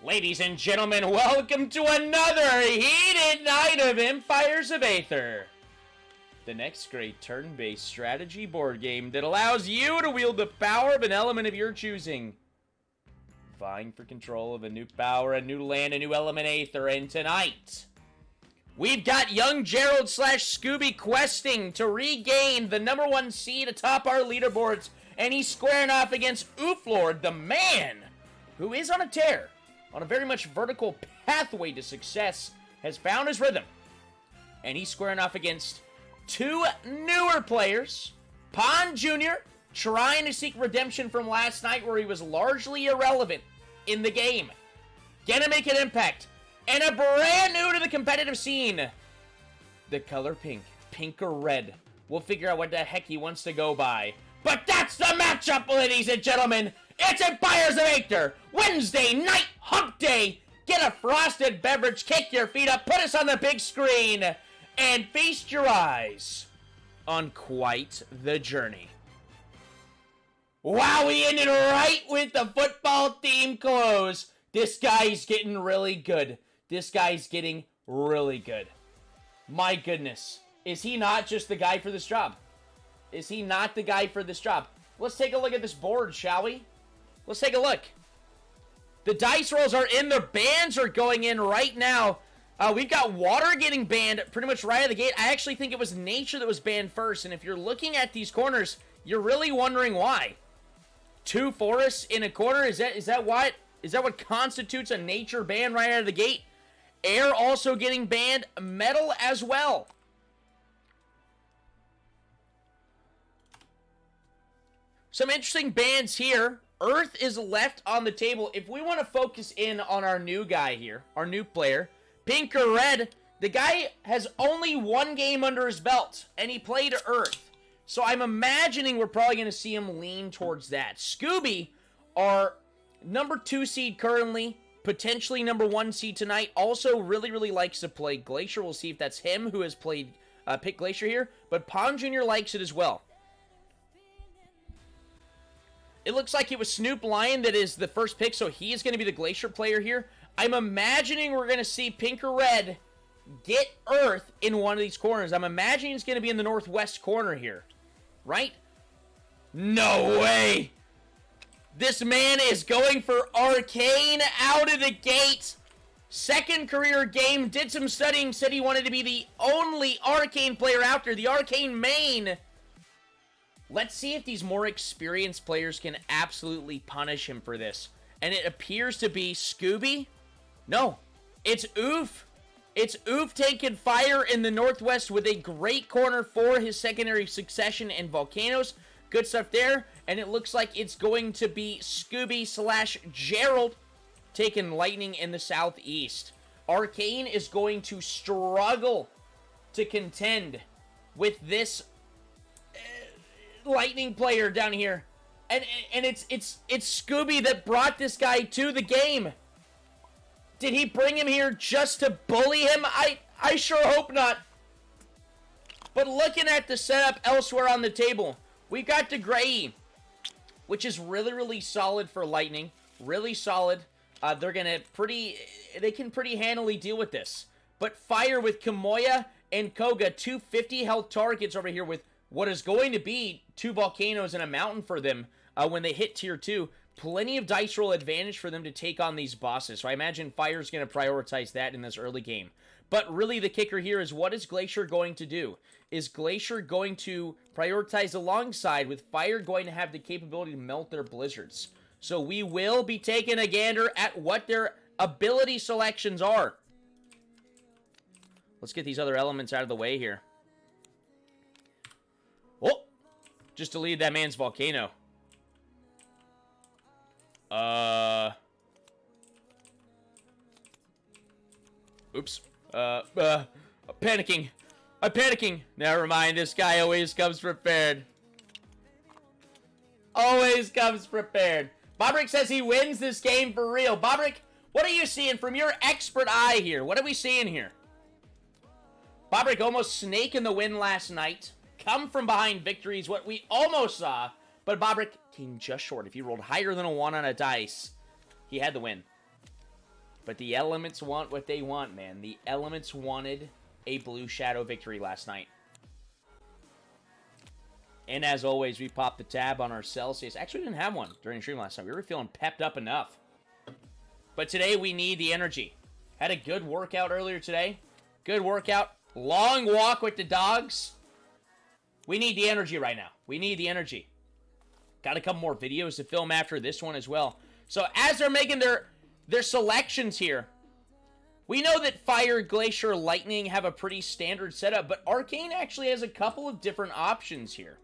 Ladies and gentlemen, welcome to another heated night of Empires of Aether. The next great turn-based strategy board game that allows you to wield the power of an element of your choosing. Vying for control of a new power, a new land, a new element Aether, and tonight, we've got young Gerald / Scooby questing to regain the #1 seed atop our leaderboards, and he's squaring off against Ooflord, the man who is on a tear, on a very much vertical pathway to success, has found his rhythm. And he's squaring off against two newer players. Pond Jr., trying to seek redemption from last night where he was largely irrelevant in the game. Gonna make an impact. And a brand new to the competitive scene, the color pink. Pink or red. We'll figure out what the heck he wants to go by. But that's the matchup, ladies and gentlemen. It's Empires of Aether, Wednesday night hump day. Get a frosted beverage, kick your feet up, put us on the big screen, and feast your eyes on quite the journey. Wow, we ended right with the football team close. This guy's getting really good. This guy's getting really good. My goodness. Is he not just the guy for this job? Is he not the guy for this job? Let's take a look at this board, shall we? Let's take a look. The dice rolls are in. Their bans are going in right now. We've got water getting banned pretty much right out of the gate. I actually think it was nature that was banned first. And if you're looking at these corners, you're really wondering why. Two forests in a corner? Is that what constitutes a nature ban right out of the gate? Air also getting banned. Metal as well. Some interesting bans here. Earth is left on the table. If we want to focus in on our new guy here, our new player, pink or red, the guy has only one game under his belt, and he played Earth. So I'm imagining we're probably going to see him lean towards that. Scooby, our #2 seed currently, potentially #1 seed tonight, also really likes to play Glacier. We'll see if that's him who has played pick Glacier here, but Pond Jr. likes it as well. It looks like it was Snoop Lion that is the first pick, so he is going to be the Glacier player here. I'm imagining we're going to see pink or red get Earth in one of these corners. I'm imagining it's going to be in the northwest corner here, right? No way! This man is going for Arcane out of the gate. Second career game, did some studying, said he wanted to be the only Arcane player out there, the Arcane main. Let's see if these more experienced players can absolutely punish him for this. And it appears to be Scooby. No, it's Oof. It's Oof taking fire in the northwest with a great corner for his secondary succession and volcanoes. Good stuff there. And it looks like it's going to be Scooby / Gerald taking lightning in the southeast. Arcane is going to struggle to contend with this lightning player down here. And it's Scooby that brought this guy to the game. Did he bring him here just to bully him? I sure hope not. But looking at the setup elsewhere on the table, we got the Gray, which is really solid for lightning. Really solid. They can pretty handily deal with this. But fire with Kamoya and Koga, 250 health targets over here with what is going to be 2 volcanoes and a mountain for them when they hit tier 2. Plenty of dice roll advantage for them to take on these bosses. So I imagine Fire's going to prioritize that in this early game. But really the kicker here is, what is Glacier going to do? Is Glacier going to prioritize alongside with Fire going to have the capability to melt their blizzards? So we will be taking a gander at what their ability selections are. Let's get these other elements out of the way here. Oh! Just deleted that man's volcano. Oops. I'm panicking. I'm panicking. Never mind, this guy always comes prepared. Always comes prepared. Bobrick says he wins this game for real. Bobrick, what are you seeing from your expert eye here? What are we seeing here? Bobrick almost snaking the win last night. Come from behind victories, what we almost saw. But Bobrick came just short. If he rolled higher than a 1 on a dice, he had the win. But the elements want what they want, man. The elements wanted a Blue Shadow victory last night. And as always, we popped the tab on our Celsius. Actually, we didn't have one during the stream last night. We were feeling pepped up enough. But today, we need the energy. Had a good workout earlier today. Good workout. Long walk with the dogs. We need the energy right now. We need the energy. Got a couple more videos to film after this one as well. So as they're making their selections here, we know that Fire, Glacier, Lightning have a pretty standard setup, but Arcane actually has a couple of different options here.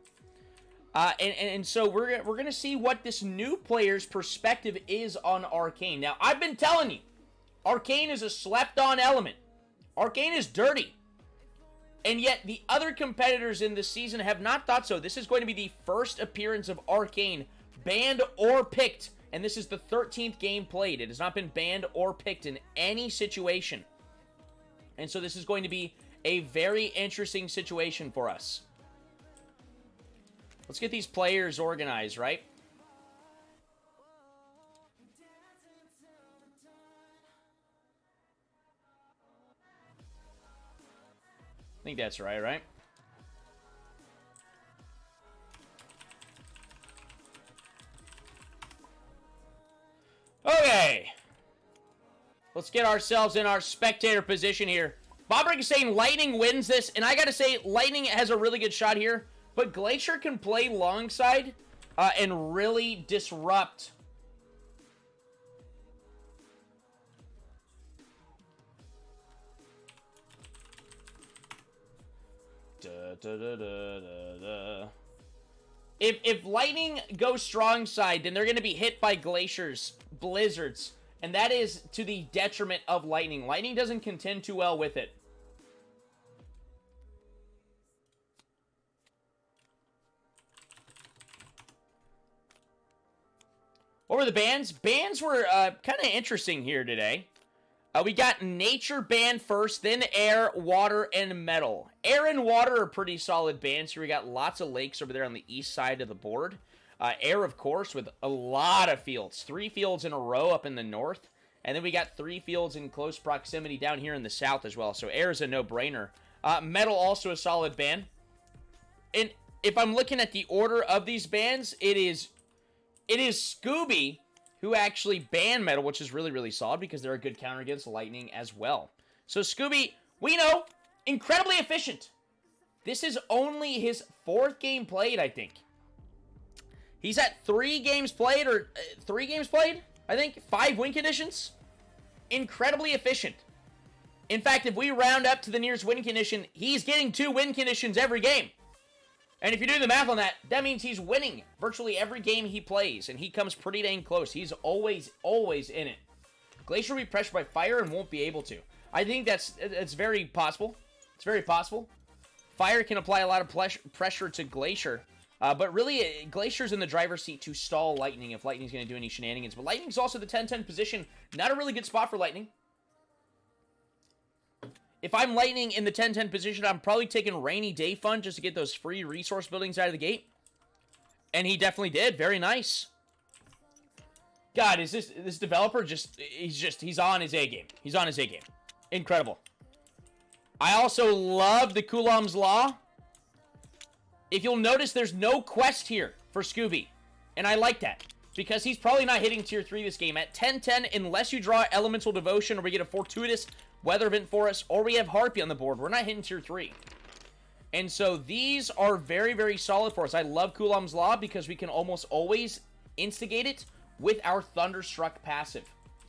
And so we're going to see what this new player's perspective is on Arcane. Now, I've been telling you, Arcane is a slept-on element. Arcane is dirty. And yet, the other competitors in this season have not thought so. This is going to be the first appearance of Arcane banned or picked. And this is the 13th game played. It has not been banned or picked in any situation. And so this is going to be a very interesting situation for us. Let's get these players organized, right? I think that's right? Okay. Let's get ourselves in our spectator position here. Bobrick is saying Lightning wins this, and I gotta say, Lightning has a really good shot here, but Glacier can play longside and really disrupt. If Lightning goes strong side, then they're going to be hit by Glacier's blizzards, and that is to the detriment of Lightning. Lightning doesn't contend too well with it. What were the bans? Bans were kind of interesting here today. We got nature ban first, then air, water, and metal. Air and water are pretty solid bans here. We got lots of lakes over there on the east side of the board. Air, of course, with a lot of fields. 3 fields in a row up in the north. And then we got 3 fields in close proximity down here in the south as well. So air is a no-brainer. Metal also a solid ban. And if I'm looking at the order of these bans, it is Scooby who actually banned metal, which is really, really solid because they're a good counter against Lightning as well. So Scooby, we know, incredibly efficient. This is only his 4th game played, I think. He's at 3 games played, or 3 games played, I think. 5 win conditions. Incredibly efficient. In fact, if we round up to the nearest win condition, he's getting 2 win conditions every game. And if you do the math on that, that means he's winning virtually every game he plays. And he comes pretty dang close. He's always in it. Glacier will be pressured by fire and won't be able to. I think that's very possible. It's very possible. Fire can apply a lot of pressure to Glacier. But really, Glacier's in the driver's seat to stall Lightning if Lightning's going to do any shenanigans. But Lightning's also the 10-10 position. Not a really good spot for Lightning. If I'm Lightning in the 10-10 position, I'm probably taking Rainy Day Fund just to get those free resource buildings out of the gate. And he definitely did. Very nice. God, is this developer he's on his A game. He's on his A game. Incredible. I also love the Coulomb's Law. If you'll notice, there's no quest here for Scooby. And I like that. Because he's probably not hitting tier 3 this game. At 10-10, unless you draw Elemental Devotion or we get a fortuitous weather event for us, or we have Harpy on the board, we're not hitting tier 3. And so these are very, very solid for us. I love Coulomb's Law because we can almost always instigate it with our Thunderstruck passive.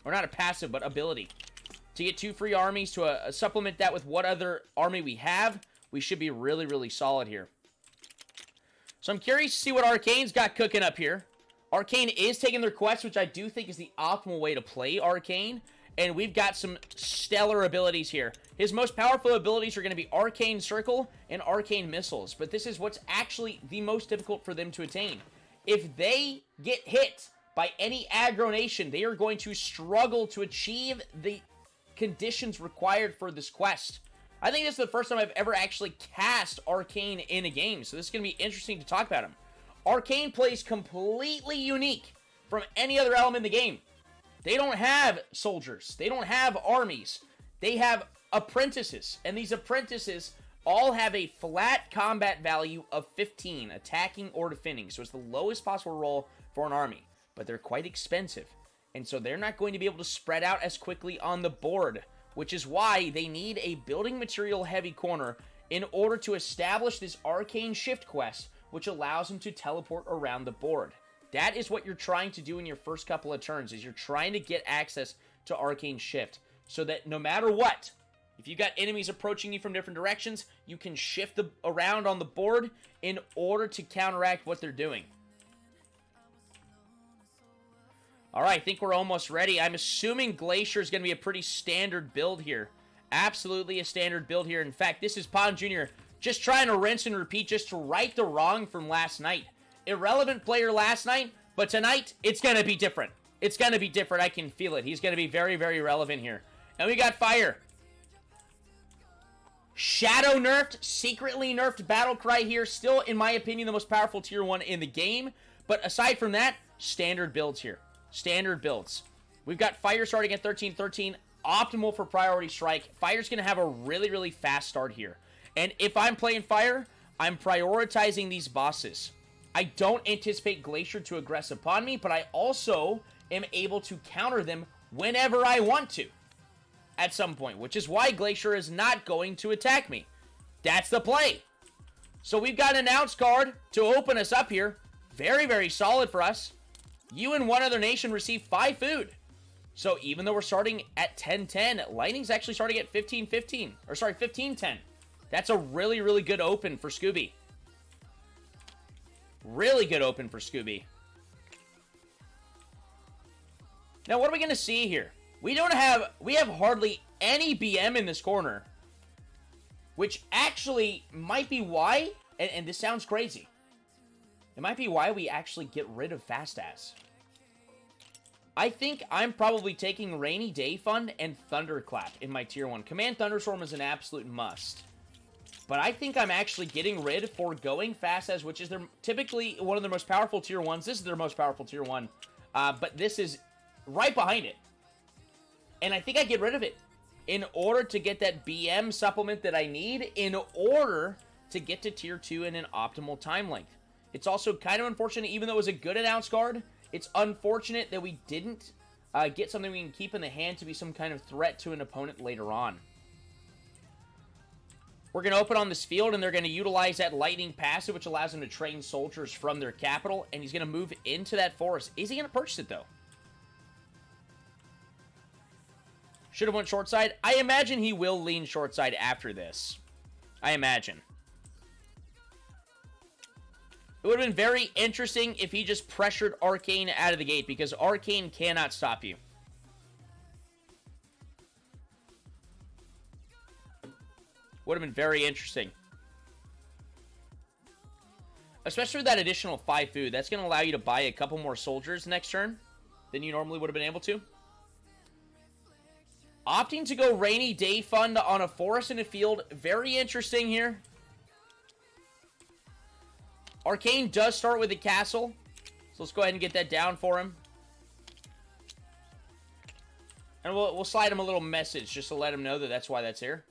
Or not a passive, but ability. To get 2 free armies, to supplement that with what other army we have, we should be really, really solid here. So I'm curious to see what Arcane's got cooking up here. Arcane is taking their quest, which I do think is the optimal way to play Arcane. And we've got some stellar abilities here. His most powerful abilities are going to be Arcane Circle and Arcane Missiles. But this is what's actually the most difficult for them to attain. If they get hit by any aggro nation, they are going to struggle to achieve the conditions required for this quest. I think this is the first time I've ever actually cast Arcane in a game. So this is going to be interesting to talk about him. Arcane plays completely unique from any other element in the game. They don't have soldiers. They don't have armies. They have apprentices. And these apprentices all have a flat combat value of 15, attacking or defending. So it's the lowest possible roll for an army. But they're quite expensive. And so they're not going to be able to spread out as quickly on the board, which is why they need a building material heavy corner in order to establish this Arcane Shift quest, which allows them to teleport around the board. That is what you're trying to do in your first couple of turns, is you're trying to get access to Arcane Shift, so that no matter what, if you've got enemies approaching you from different directions, you can shift around on the board in order to counteract what they're doing. Alright, I think we're almost ready. I'm assuming Glacier is going to be a pretty standard build here. Absolutely a standard build here. In fact, this is Pond Jr. just trying to rinse and repeat just to right the wrong from last night. Irrelevant player last night, but tonight, it's going to be different. It's going to be different. I can feel it. He's going to be very, very relevant here. And we got Fire. Shadow nerfed, secretly nerfed Battlecry here. Still, in my opinion, the most powerful tier 1 in the game. But aside from that, standard builds here. Standard builds. We've got Fire starting at 13-13. Optimal for Priority Strike. Fire's going to have a really, really fast start here. And if I'm playing Fire, I'm prioritizing these bosses. I don't anticipate Glacier to aggress upon me, but I also am able to counter them whenever I want to at some point, which is why Glacier is not going to attack me. That's the play. So we've got an announce card to open us up here. Very, very solid for us. You and one other nation receive 5 food. So even though we're starting at 10-10, Lightning's actually starting at 15-15. Or sorry, 15-10. That's a really, really good open for Scooby. Really good open for Scooby. Now, what are we going to see here? We have hardly any BM in this corner. Which actually might be why, and this sounds crazy, it might be why we actually get rid of Fast As. I think I'm probably taking Rainy Day Fund and Thunderclap in my tier 1. Command Thunderstorm is an absolute must. But I think I'm actually getting rid for going Fast As, which is typically one of the most powerful tier 1s. This is their most powerful tier 1. But this is right behind it. And I think I get rid of it in order to get that BM supplement that I need in order to get to tier 2 in an optimal time length. It's also kind of unfortunate, even though it was a good announce card, it's unfortunate that we didn't get something we can keep in the hand to be some kind of threat to an opponent later on. We're going to open on this field, and they're going to utilize that Lightning passive, which allows them to train soldiers from their capital, and he's going to move into that forest. Is he going to purchase it, though? Should have went short side. I imagine he will lean short side after this. I imagine. It would have been very interesting if he just pressured Arcane out of the gate, because Arcane cannot stop you. Would have been very interesting. Especially with that additional 5 food. That's going to allow you to buy a couple more soldiers next turn than you normally would have been able to. Opting to go Rainy Day Fund on a forest in a field. Very interesting here. Arcane does start with a castle. So let's go ahead and get that down for him. And we'll slide him a little message just to let him know that that's why that's here.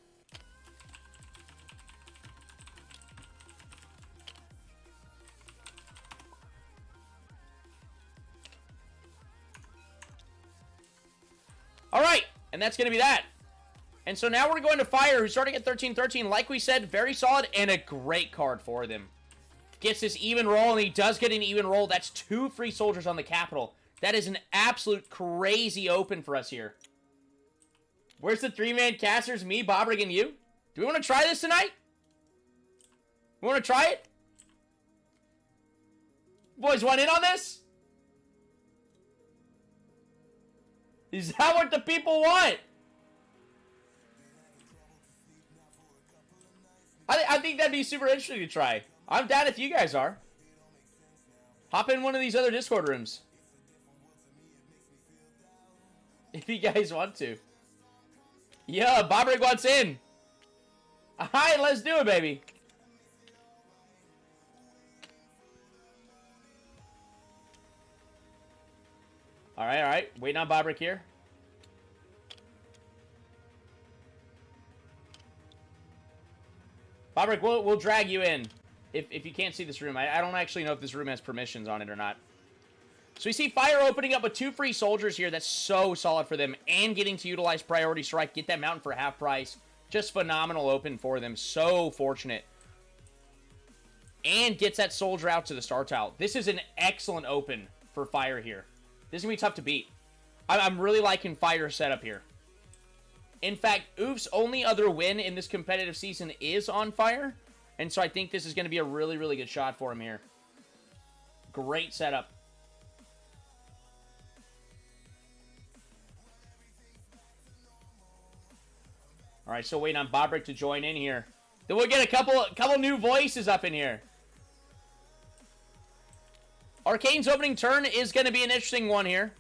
Alright, and that's going to be that. And so now we're going to Fire, who's starting at 13-13. Like we said, very solid and a great card for them. Gets this even roll, and he does get an even roll. That's 2 free soldiers on the capital. That is an absolute crazy open for us here. Where's the 3-man casters? Me, Bobrick, and you? Do we want to try this tonight? We want to try it? Boys, want in on this? Is that what the people want? I think that'd be super interesting to try. I'm down if you guys are. Hop in one of these other Discord rooms. If you guys want to. Yeah, Bobrick wants in. Alright, let's do it, baby. All right. Waiting on Bobrick here. Bobrick, we'll drag you in if you can't see this room. I don't actually know if this room has permissions on it or not. So we see Fire opening up with 2 free soldiers here. That's so solid for them. And getting to utilize Priority Strike. Get that mountain for half price. Just phenomenal open for them. So fortunate. And gets that soldier out to the star tile. This is an excellent open for Fire here. This is going to be tough to beat. I'm really liking Fire's setup here. In fact, Oof's only other win in this competitive season is on Fire. And so I think this is going to be a really, really good shot for him here. Great setup. All right, so waiting on Bobrick to join in here. Then we'll get a couple new voices up in here. Arcane's opening turn is going to be an interesting one here.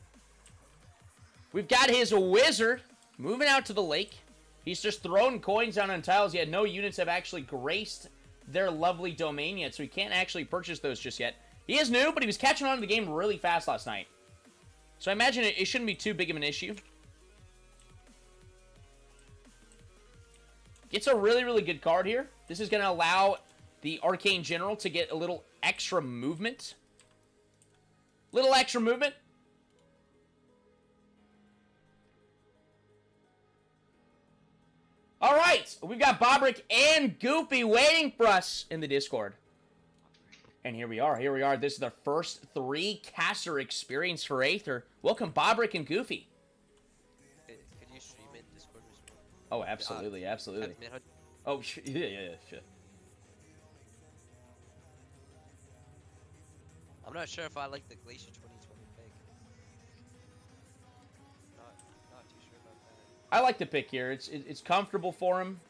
We've got his wizard moving out to the lake. He's just throwing coins down on tiles. Yet no units have actually graced their lovely domain yet, so he can't actually purchase those just yet. He is new, but he was catching on to the game really fast last night. So I imagine it shouldn't be too big of an issue. Gets a really, really good card here. This is going to allow the Arcane General to get a little extra movement. Little extra movement. All right. We've got Bobrick and Goofy waiting for us in the Discord. And here we are. Here we are. This is the first 3 caster experience for Aether. Welcome, Bobrick and Goofy. Oh, absolutely, absolutely. Oh, yeah, sure. I'm not sure if I like the Glacier 2020 pick. Not too sure about that. I like the pick here. It's comfortable for him,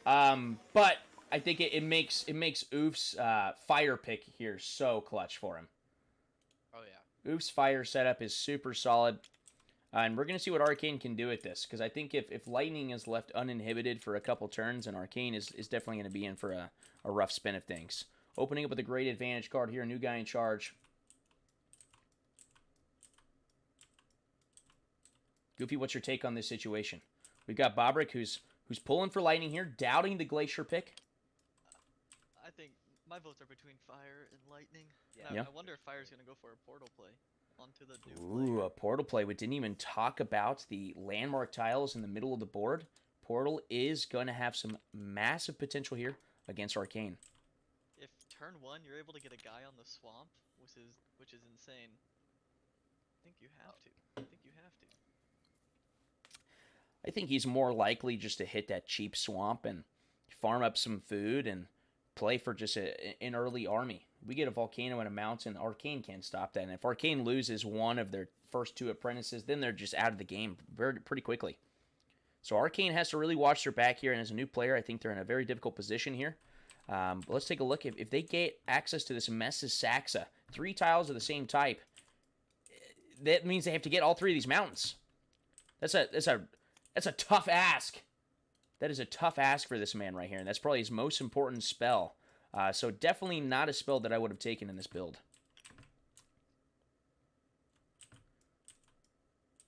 but I think it makes Oof's Fire pick here so clutch for him. Oh yeah. Oof's Fire setup is super solid. And we're going to see what Arcane can do with this. Because I think if Lightning is left uninhibited for a couple turns, and Arcane is definitely going to be in for a rough spin of things. Opening up with a great advantage card here. New guy in charge. Goofy, what's your take on this situation? We've got Bobrick who's pulling for Lightning here. Doubting the Glacier pick. I think my votes are between Fire and Lightning. Yeah. I wonder if Fire's going to go for a portal play. Onto the new Ooh, player. a portal play. We didn't even talk about the landmark tiles in the middle of the board. Portal is going to have some massive potential here against Arcane. If turn 1 you're able to get a guy on the swamp, which is insane. I think you have to. I think he's more likely just to hit that cheap swamp and farm up some food and play for just an early army. We get a volcano and a mountain. Arcane can't stop that. And if Arcane loses one of their first 2 apprentices, then they're just out of the game pretty quickly. So Arcane has to really watch their back here. And as a new player, I think they're in a very difficult position here. But let's take a look. If they get access to this Messes Saxa, 3 tiles of the same type, that means they have to get all 3 of these mountains. That's a tough ask. That is a tough ask for this man right here. And that's probably his most important spell. So definitely not a spell that I would have taken in this build.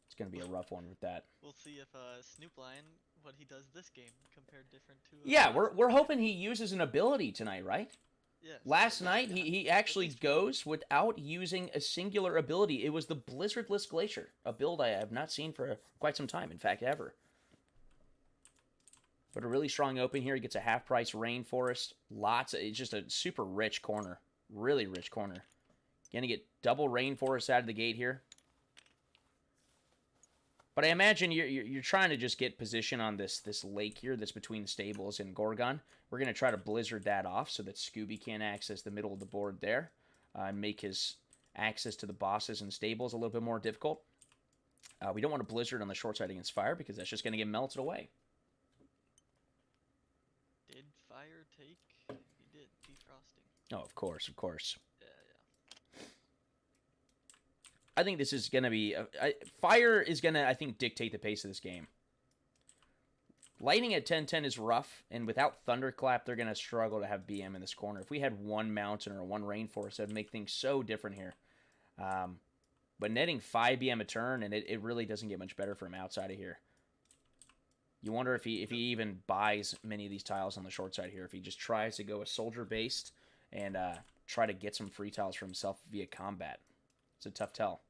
It's going to be a rough one with that. We'll see if Snoopline, what he does this game, compared different to... Yeah, we're hoping he uses an ability tonight, right? Yes. Last night, he actually goes without using a singular ability. It was the Blizzardless Glacier, a build I have not seen for quite some time, in fact, ever. But a really strong open here. He gets a half-price Rainforest. It's just a super rich corner. Really rich corner. Gonna get double Rainforest out of the gate here. But I imagine you're trying to just get position on this lake here that's between the stables and Gorgon. We're going to try to blizzard that off so that Scooby can't access the middle of the board there. And make his access to the bosses and stables a little bit more difficult. We don't want to blizzard on the short side against Fire because that's just going to get melted away. Did Fire take? He did. Defrosting. Oh, of course, of course. Yeah. I think this is going to be... Fire is going to, I think, dictate the pace of this game. Lightning at 10-10 is rough, and without Thunderclap, they're going to struggle to have BM in this corner. If we had one mountain or one rainforest, that would make things so different here. but netting 5 BM a turn, and it really doesn't get much better for him outside of here. You wonder if he even buys many of these tiles on the short side here, if he just tries to go a soldier-based and try to get some free tiles for himself via combat. It's a tough tell.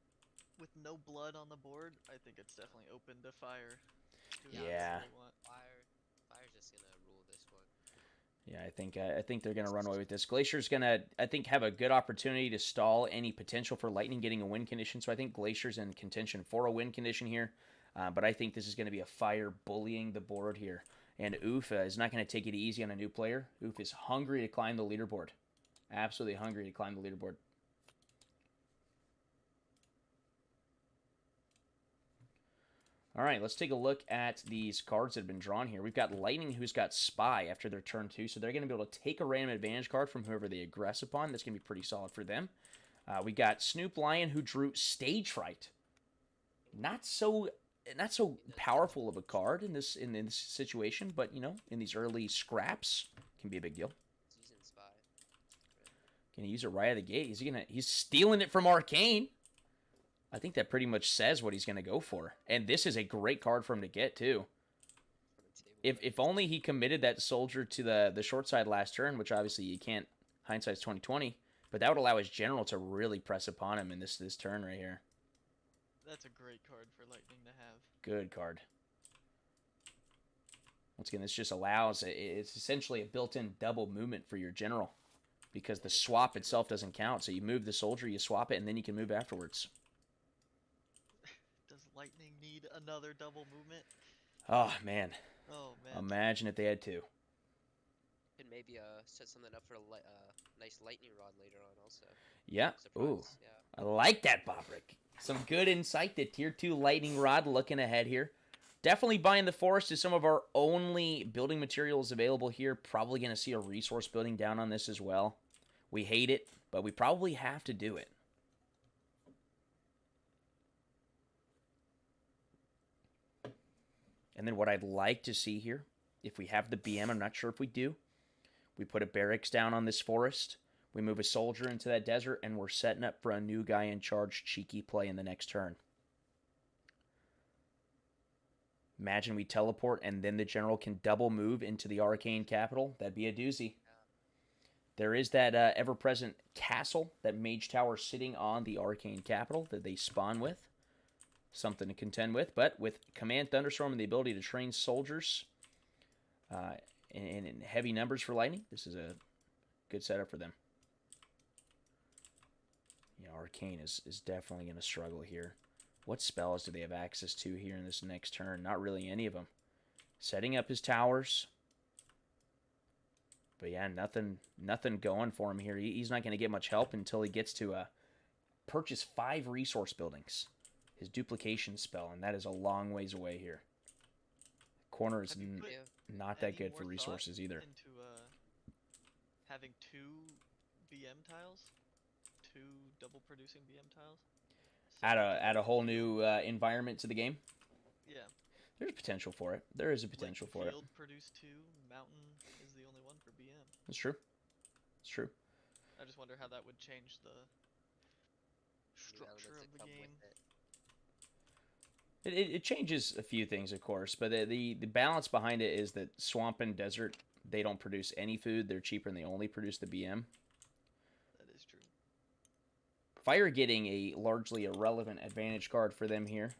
With no blood on the board, I think it's definitely open to fire. Yeah. Fire's just gonna rule this one. Yeah, I think they're gonna run away with this. Glacier's gonna, I think, have a good opportunity to stall any potential for Lightning getting a win condition. So I think Glacier's in contention for a win condition here. But I think this is going to be a Fire bullying the board here. And Oof is not going to take it easy on a new player. Oof is hungry to climb the leaderboard. Absolutely hungry to climb the leaderboard. All right, let's take a look at these cards that have been drawn here. We've got Lightning, who's got Spy after their turn 2. So they're going to be able to take a random advantage card from whoever they aggress upon. That's going to be pretty solid for them. We got Snoop Lion, who drew Stage Fright. Not so powerful of a card in this situation, but you know, in these early scraps, can be a big deal. He's using Spy. Can he use it right out of the gate? He's stealing it from Arcane. I think that pretty much says what he's gonna go for. And this is a great card for him to get too. If only he committed that soldier to the short side last turn, which obviously you can't. Hindsight's 20/20, but that would allow his general to really press upon him in this turn right here. That's a great card for Lightning to have. Good card. Once again, this just allows, it's essentially a built-in double movement for your general because the swap itself doesn't count. So you move the soldier, you swap it, and then you can move afterwards. Does Lightning need another double movement? Oh, man. Oh, man. Imagine if they had to. Could maybe set something up for a nice lightning rod later on also. Yeah. Surprise. Ooh. Yeah. I like that, Bobrick. Some good insight. The tier 2 lightning rod looking ahead here. Definitely buying the forest is some of our only building materials available here. Probably going to see a resource building down on this as well. We hate it, but we probably have to do it. And then what I'd like to see here, if we have the BM, I'm not sure if we do. We put a barracks down on this forest. We move a soldier into that desert, and we're setting up for a new guy in charge cheeky play in the next turn. Imagine we teleport, and then the general can double move into the Arcane capital. That'd be a doozy. There is that ever-present castle, that mage tower sitting on the Arcane capital that they spawn with. Something to contend with, but with Command Thunderstorm and the ability to train soldiers in heavy numbers for Lightning, this is a good setup for them. You know, Arcane is definitely going to struggle here. What spells do they have access to here in this next turn? Not really any of them. Setting up his towers. But yeah, nothing going for him here. He's not going to get much help until he gets to purchase 5 resource buildings. His duplication spell, and that is a long ways away here. Corner is not that good for resources either. Into having 2 BM tiles? 2 double producing BM tiles? Add a whole new environment to the game? Yeah. There's potential for it. There is a potential for it. Field produced 2, Mountain is the only one for BM. It's true. It's true. I just wonder how that would change the structure of the game. It changes a few things, of course, but the balance behind it is that Swamp and Desert, they don't produce any food. They're cheaper and they only produce the BM. That is true. Fire getting a largely irrelevant advantage card for them here.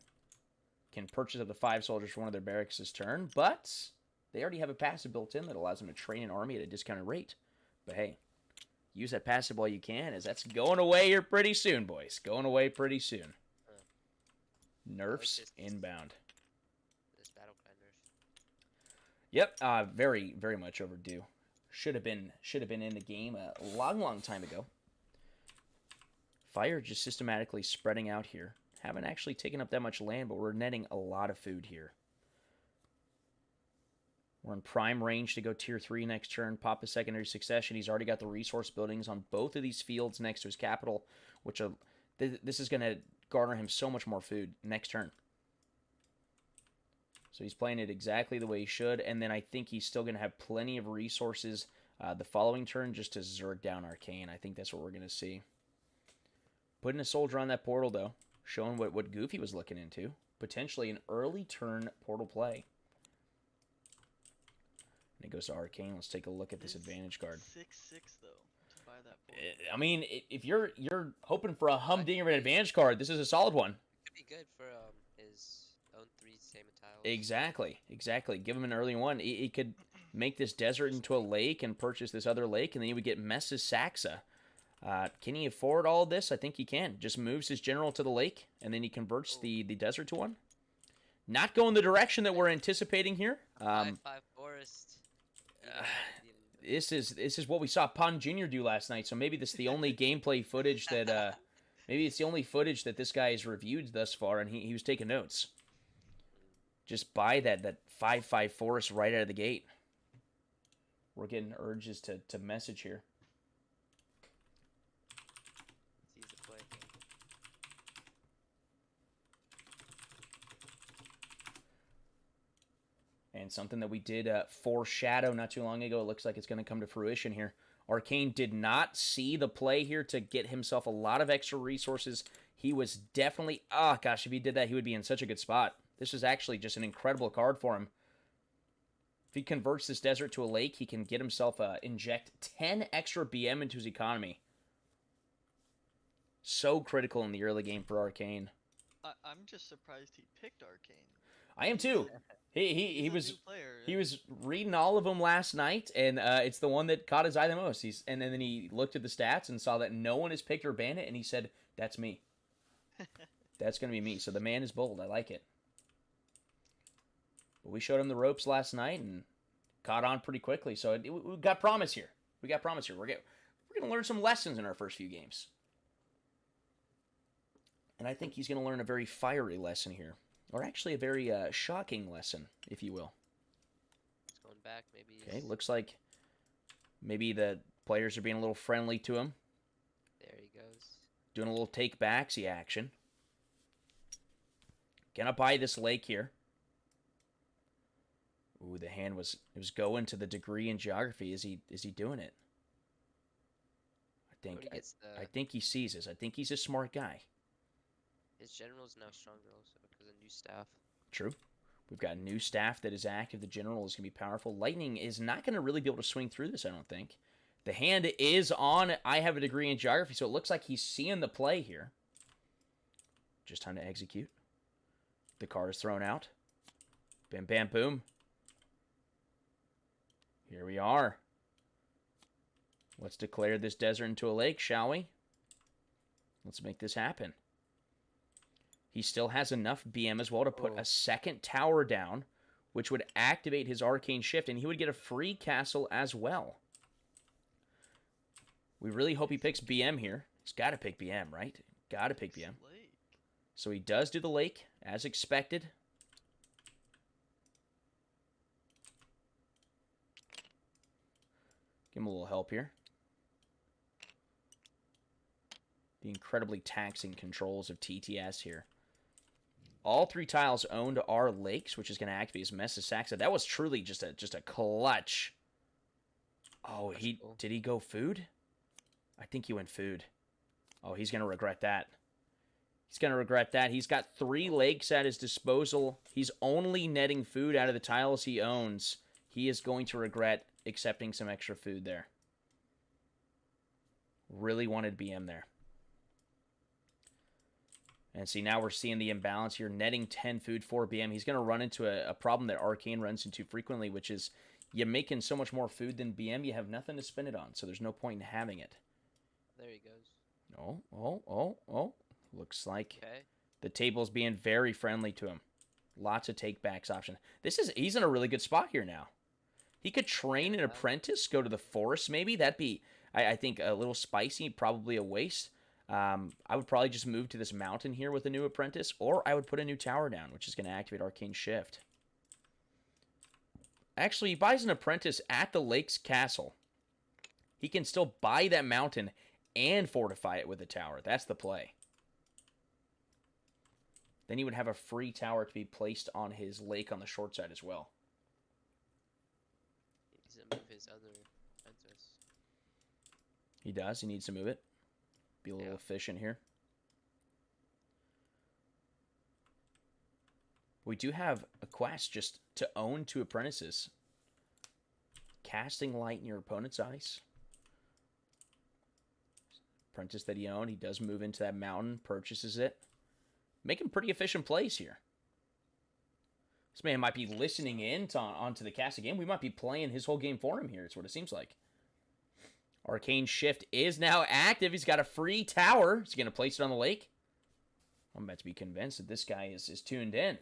Can purchase up to 5 soldiers for one of their barracks this turn, but they already have a passive built in that allows them to train an army at a discounted rate. But hey, use that passive while you can, as that's going away here pretty soon, boys. Going away pretty soon. Nerfs inbound. This battle cry Yep, nerf. very, very much overdue. Should have been in the game a long time ago. Fire just systematically spreading out here. Haven't actually taken up that much land, but we're netting a lot of food here. We're in prime range to go tier 3 next turn, pop a secondary succession. He's already got the resource buildings on both of these fields next to his capital, which this is going to garner him so much more food next turn. So he's playing it exactly the way he should, and then I think he's still going to have plenty of resources the following turn just to zerg down Arcane. I think that's what we're going to see. Putting a soldier on that portal, though. showing what Goofy was looking into. Potentially an early turn portal play. And it goes to Arcane. Let's take a look at this advantage card. 6-6 though to buy that portal. I mean, if you're hoping for a humdinger of an advantage card, this is a solid one. Could be good for his own 3 salmon tiles. Exactly. Give him an early one. He could make this desert into a lake and purchase this other lake, and then he would get Mess's Saxa. Can he afford all this? I think he can. Just moves his general to the lake, and then he converts the desert to one. Not going the direction that we're anticipating here. 5/5 forest. This is what we saw Pun Jr. do last night. So maybe this is the only gameplay footage that maybe it's the only footage that this guy has reviewed thus far, and he was taking notes. Just buy that 5/5 forest right out of the gate. We're getting urges to message here. It's easy to play. And something that we did foreshadow not too long ago, it looks like it's going to come to fruition here. Arcane did not see the play here to get himself a lot of extra resources. He was definitely, oh gosh, if he did that, he would be in such a good spot. This is actually just an incredible card for him. If he converts this desert to a lake, he can get himself, inject 10 extra BM into his economy. So critical in the early game for Arcane. I'm just surprised he picked Arcane. I am too. He He's a was new player. he was reading all of them last night, and it's the one that caught his eye the most. And then he looked at the stats and saw that no one has picked Urbana, and he said, "That's me. That's gonna be me." So the man is bold. I like it. But we showed him the ropes last night and caught on pretty quickly. So we got promise here. We're gonna learn some lessons in our first few games, and I think he's gonna learn a very fiery lesson here. Or actually a very shocking lesson, if you will. It's going back, maybe. Okay, looks like maybe the players are being a little friendly to him. There he goes. Doing a little take-backsy action. Gonna buy this lake here. Ooh, the hand was going to the degree in geography. Is he doing it? I think he sees this. I think he's a smart guy. His general's now stronger also because of new staff. True. We've got new staff that is active. The general is going to be powerful. Lightning is not going to really be able to swing through this, I don't think. The hand is on. I have a degree in geography, so it looks like he's seeing the play here. Just time to execute. The card is thrown out. Bam, bam, boom. Here we are. Let's declare this desert into a lake, shall we? Let's make this happen. He still has enough BM as well to put a second tower down, which would activate his Arcane Shift, and he would get a free castle as well. We really hope he picks BM here. He's got to pick BM, right? Got to pick BM. So he does do the lake, as expected. Give him a little help here. The incredibly taxing controls of TTS here. All 3 tiles owned are lakes, which is going to activate his Mess's Saxa. That was truly just a clutch. Oh, did he go food? I think he went food. Oh, he's going to regret that. He's going to regret that. He's got 3 lakes at his disposal. He's only netting food out of the tiles he owns. He is going to regret accepting some extra food there. Really wanted BM there. And see, now we're seeing the imbalance here. Netting 10 food for BM. He's going to run into a problem that Arcane runs into frequently, which is you're making so much more food than BM, you have nothing to spend it on, so there's no point in having it. There he goes. Oh. Looks like the table's being very friendly to him. Lots of take-backs option. He's in a really good spot here now. He could train an apprentice, go to the forest maybe. That'd be, I think, a little spicy, probably a waste. I would probably just move to this mountain here with a new apprentice, or I would put a new tower down, which is going to activate Arcane Shift. Actually, he buys an apprentice at the lake's castle. He can still buy that mountain and fortify it with a tower. That's the play. Then he would have a free tower to be placed on his lake on the short side as well. He needs to move his other apprentice. He does. He needs to move it. Be a little efficient here. We do have a quest just to own 2 apprentices. Casting light in your opponent's ice. Apprentice that he owned, he does move into that mountain, purchases it. Making pretty efficient plays here. This man might be listening in onto the cast again. We might be playing his whole game for him here. It's what it seems like. Arcane Shift is now active. He's got a free tower. He's going to place it on the lake. I'm about to be convinced that this guy is tuned in.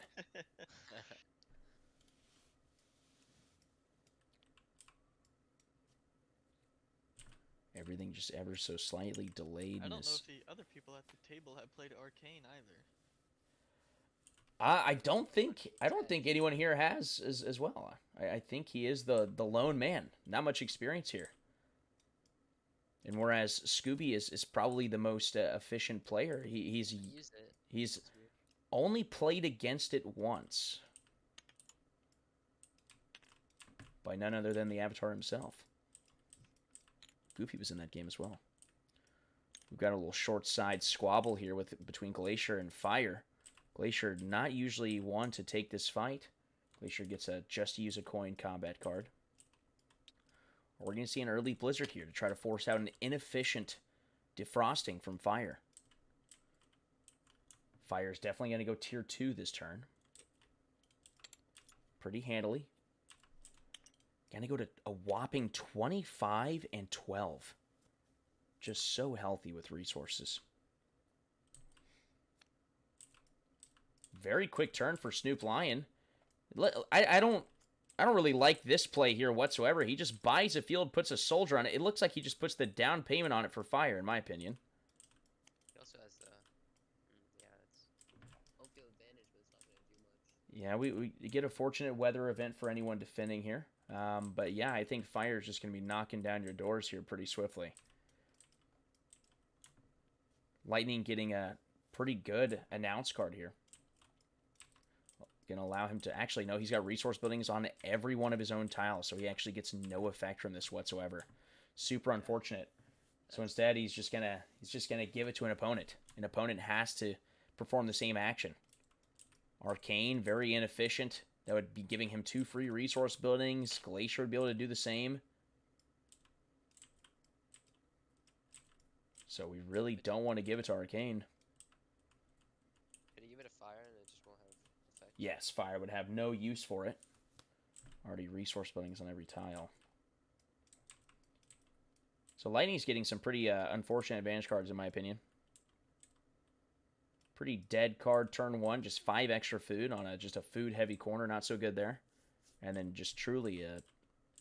Everything just ever so slightly delayed. I don't know if the other people at the table have played Arcane either. I don't think anyone here has as well. I think he is the lone man. Not much experience here. And whereas Scooby is probably the most efficient player, he's only played against it once by none other than the Avatar himself. Goofy was in that game as well. We've got a little short side squabble here between Glacier and Fire. Glacier not usually one to take this fight. Glacier gets a just use a coin combat card. We're going to see an early Blizzard here to try to force out an inefficient defrosting from Fire. Fire is definitely going to go tier 2 this turn. Pretty handily. Going to go to a whopping 25 and 12. Just so healthy with resources. Very quick turn for Snoop Lion. I don't really like this play here whatsoever. He just buys a field, puts a soldier on it. It looks like he just puts the down payment on it for Fire, in my opinion. He also has the it's home field advantage, but it's not gonna do much. Yeah, we get a fortunate weather event for anyone defending here. But yeah, I think Fire is just going to be knocking down your doors here pretty swiftly. Lightning getting a pretty good announce card here. Going to allow him to actually know he's got resource buildings on every one of his own tiles, so he actually gets no effect from this whatsoever. Super unfortunate. So instead, he's just gonna give it to an opponent. An opponent has to perform the same action. Arcane, very inefficient. That would be giving him 2 free resource buildings. Glacier would be able to do the same. So we really don't want to give it to Arcane. Can you give it a Fire and it just won't have effect? Yes, Fire would have no use for it. Already resource buildings on every tile. So Lightning's getting some pretty unfortunate advantage cards, in my opinion. Pretty dead card turn 1, just 5 extra food on just a food heavy corner, not so good there. And then just truly a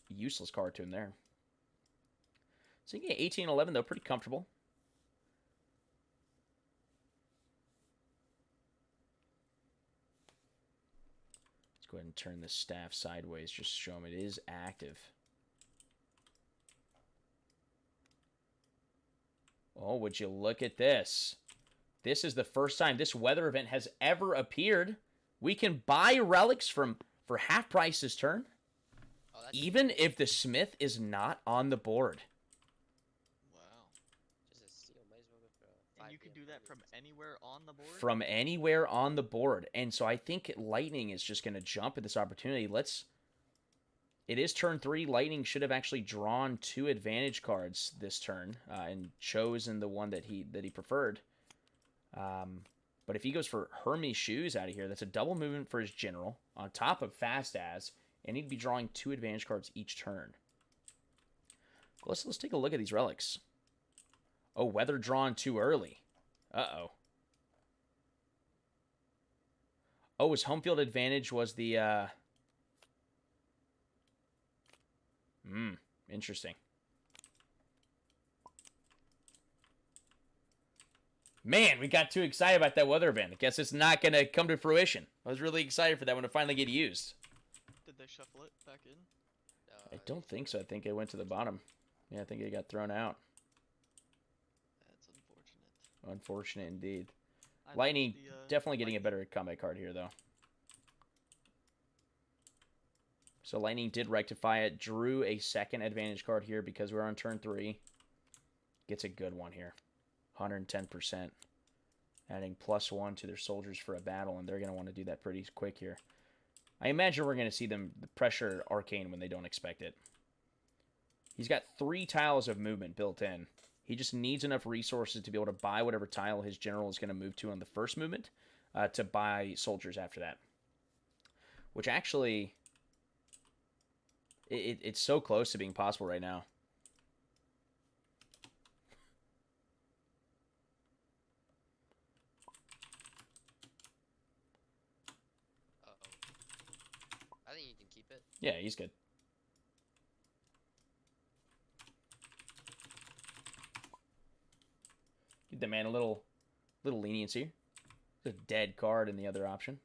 useless card to him there. So you get 18-11 though, pretty comfortable. Let's go ahead and turn the staff sideways, just show him it is active. Oh, would you look at this? This is the first time this weather event has ever appeared. We can buy relics for half price this turn. Oh, even if the Smith is not on the board. Wow. Just a steal. Might as well go for a 5 And you can do that from anywhere on the board? From anywhere on the board. And so I think Lightning is just going to jump at this opportunity. It is turn 3. Lightning should have actually drawn 2 advantage cards this turn and chosen the one that he preferred. But if he goes for Hermes Shoes out of here, that's a double movement for his general on top of Fast As, and he'd be drawing 2 advantage cards each turn. Let's take a look at these relics. Oh, weather drawn too early. Uh-oh. Oh, his home field advantage was the interesting. Man, we got too excited about that weather event. I guess it's not going to come to fruition. I was really excited for that one to finally get used. Did they shuffle it back in? I don't think so. I think it went to the bottom. Yeah, I think it got thrown out. That's unfortunate. Unfortunate indeed. I Lightning like the, definitely getting a Lightning. better combat card here, though. So Lightning did rectify it. Drew a second advantage card here because we're on turn 3. Gets a good one here. 110%. Adding +1 to their soldiers for a battle, and they're going to want to do that pretty quick here. I imagine we're going to see them pressure Arcane when they don't expect it. He's got 3 tiles of movement built in. He just needs enough resources to be able to buy whatever tile his general is going to move to on the first movement to buy soldiers after that. Which actually, it's so close to being possible right now. I think you can keep it. Yeah, he's good. Give the man a little leniency. There's a dead card in the other option.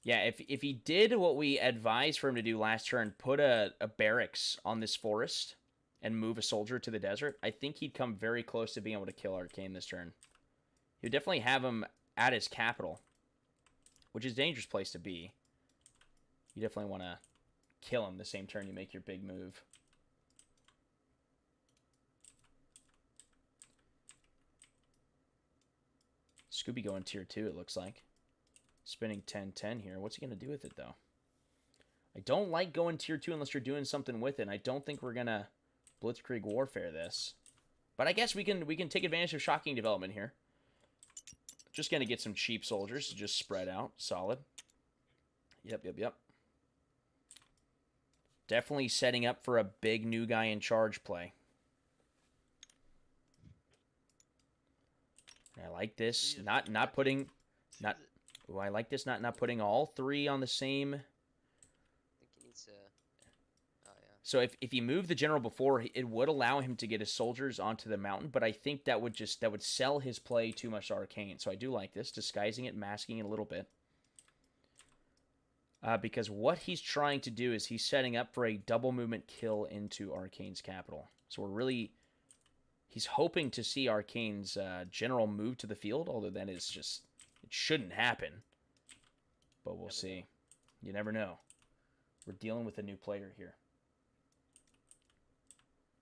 Yeah, if he did what we advised for him to do last turn, put a barracks on this forest and move a soldier to the desert, I think he'd come very close to being able to kill Arcane this turn. He would definitely have him at his capital, which is a dangerous place to be. You definitely want to kill him the same turn you make your big move. Scooby going tier 2, it looks like. Spinning 10-10 here. What's he going to do with it, though? I don't like going tier 2 unless you're doing something with it. And I don't think we're going to Blitzkrieg Warfare this. But I guess we can take advantage of shocking development here. Just going to get some cheap soldiers to just spread out. Solid. Yep. Definitely setting up for a big new guy in charge play. I like this. Not putting... Ooh, I like this. Not putting all 3 on the same... I think he needs to... Oh, yeah. So if you move the general before, it would allow him to get his soldiers onto the mountain, but I think that would sell his play too much to Arcane. So I do like this, disguising it, masking it a little bit. Because what he's trying to do is he's setting up for a double movement kill into Arcane's capital. So we're really... He's hoping to see Arcane's general move to the field, although that is just... It shouldn't happen. But we'll see. You never know. We're dealing with a new player here.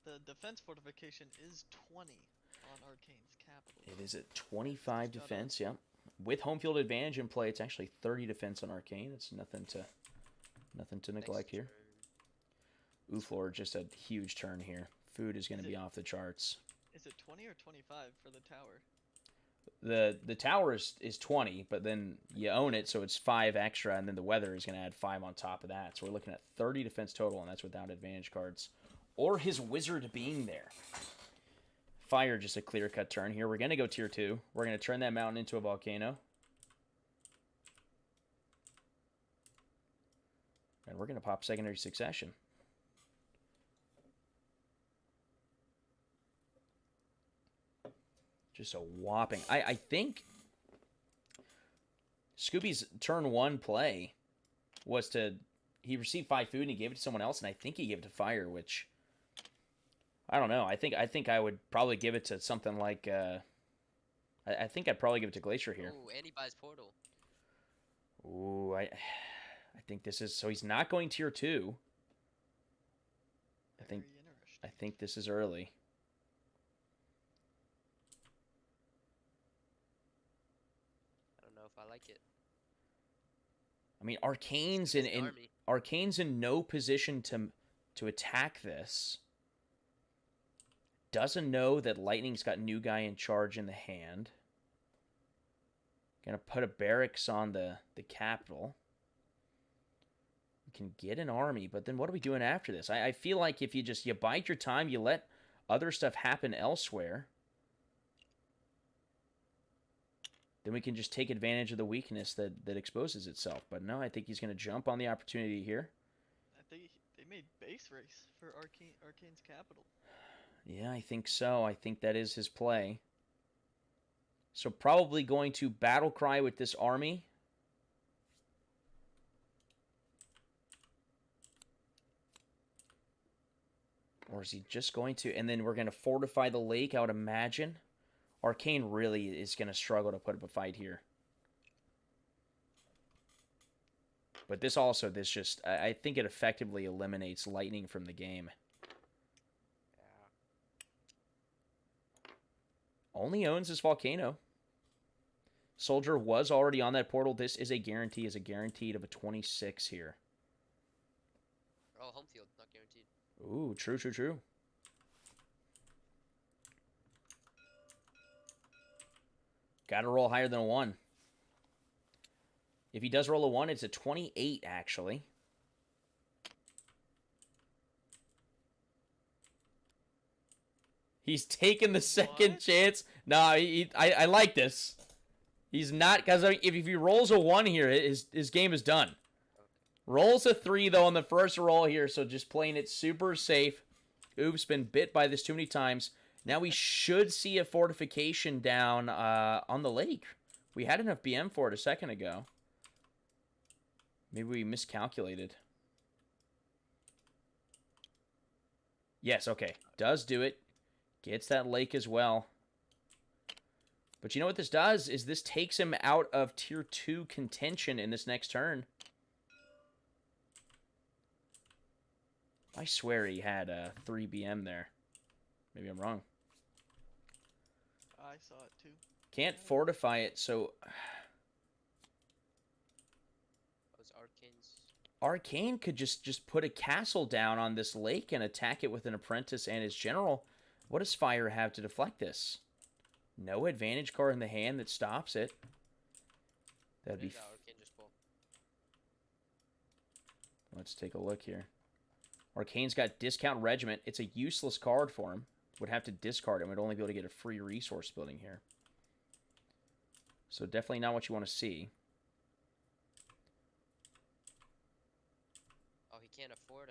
The defense fortification is 20 on Arcane's capital. It is at 25 defense, yeah. With home field advantage in play, it's actually 30 defense on Arcane. It's nothing to neglect here. Ooflord, just a huge turn here. Food is going to be off the charts. Is it 20 or 25 for the tower? The tower is 20, but then you own it, so it's 5 extra, and then the weather is going to add 5 on top of that. So we're looking at 30 defense total, and that's without advantage cards. Or his wizard being there. Fire, just a clear-cut turn here. We're going to go tier 2. We're going to turn that mountain into a volcano. And we're going to pop secondary succession. Just a whopping... I think Scooby's turn 1 play was to... He received 5 food and he gave it to someone else, and I think he gave it to Fire, which... I don't know. I think I would probably give it to something like... I think I'd probably give it to Glacier here. Ooh, and he buys Portal. Ooh, I think this is... So he's not going tier 2. I think this is early. I like it. I mean, Arcane's in no position to attack this. Doesn't know that Lightning's got new guy in charge in the hand. Gonna put a barracks on the capital. We can get an army, but then what are we doing after this? I feel like if you bide your time, you let other stuff happen elsewhere, then we can just take advantage of the weakness that exposes itself. But no, I think he's going to jump on the opportunity here. I think they made base race for Arcane's capital. Yeah, I think so. I think that is his play. So probably going to battle cry with this army. Or is he just going to... And then we're going to fortify the lake, I would imagine. Arcane really is going to struggle to put up a fight here. But this just... I think it effectively eliminates Lightning from the game. Yeah. Only owns his Volcano. Soldier was already on that portal. This is a guaranteed of a 26 here. Oh, home field, not guaranteed. Ooh, true. Got to roll higher than a 1. If he does roll a 1, it's a 28, actually. He's taking the second chance. No, I like this. He's not, because if he rolls a 1 here, his game is done. Rolls a 3, though, on the first roll here, so just playing it super safe. Oof's been bit by this too many times. Now we should see a fortification down on the lake. We had enough BM for it a second ago. Maybe we miscalculated. Yes, okay. Does do it. Gets that lake as well. But you know what this does? Is this takes him out of Tier 2 contention in this next turn. I swear he had 3 BM there. Maybe I'm wrong. I saw it too. Can't fortify it, so... Those Arcanes. Arcane could just put a castle down on this lake and attack it with an apprentice and his general. What does Fire have to deflect this? No advantage card in the hand that stops it. That'd be... Arcane just pull. Let's take a look here. Arcane's got Discount Regiment. It's a useless card for him. Would have to discard it. Would only be able to get a free resource building here. So definitely not what you want to see. Oh, he can't afford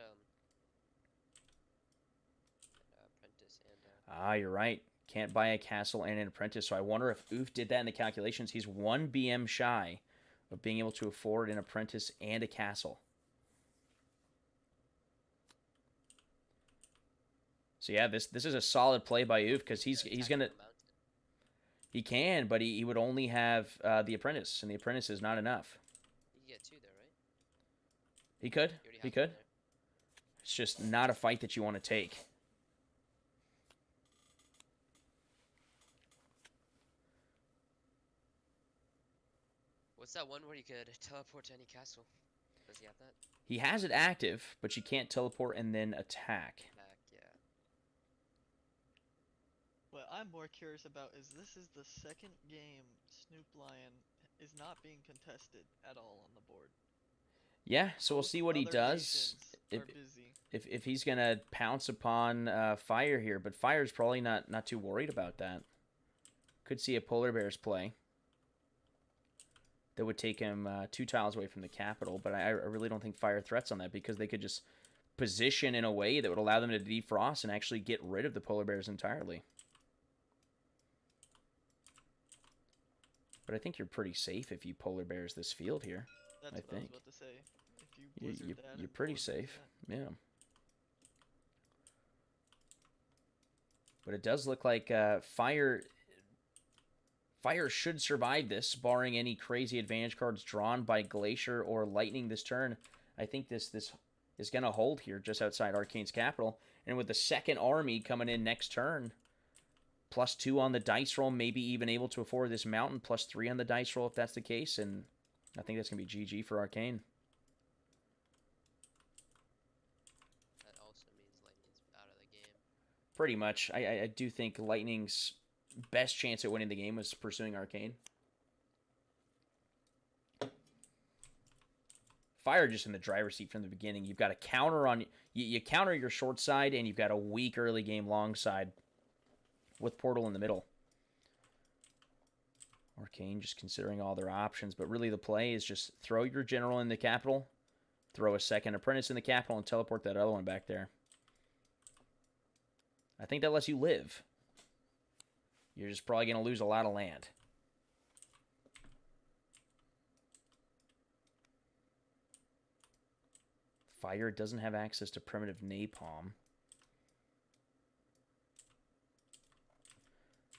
apprentice and. Ah, you're right. Can't buy a castle and an apprentice. So I wonder if Oof did that in the calculations. He's 1 BM shy of being able to afford an apprentice and a castle. So yeah, this is a solid play by Oof because he's gonna. He can, but he would only have the apprentice, and the apprentice is not enough. You can get 2 there, right? He could. He could. It's just not a fight that you want to take. What's that one where you could teleport to any castle? Does he have that? He has it active, but you can't teleport and then attack. Yeah. What I'm more curious about is this is the second game Snoop Lion is not being contested at all on the board. Yeah, so we'll see what he does. If he's gonna pounce upon Fire here, but Fire's probably not too worried about that. Could see a Polar Bears play. That would take him 2 tiles away from the capital, but I really don't think Fire threats on that because they could just position in a way that would allow them to defrost and actually get rid of the Polar Bears entirely. But I think you're pretty safe if you Polar Bears this field here. That's I what think. I was about to say. If you you're pretty safe. Yeah. But it does look like Fire should survive this, barring any crazy advantage cards drawn by Glacier or Lightning this turn. I think this is going to hold here just outside Arcane's capital. And with the second army coming in next turn, +2 on the dice roll, maybe even able to afford this mountain, +3 on the dice roll if that's the case. And I think that's going to be GG for Arcane. That also means Lightning's out of the game. Pretty much. I do think Lightning's best chance at winning the game was pursuing Arcane. Fire just in the driver's seat from the beginning. You've got a counter on... You counter your short side, and you've got a weak early game long side with Portal in the middle. Arcane just considering all their options, but really the play is just throw your general in the capital, throw a second apprentice in the capital, and teleport that other one back there. I think that lets you live. You're just probably going to lose a lot of land. Fire doesn't have access to primitive napalm.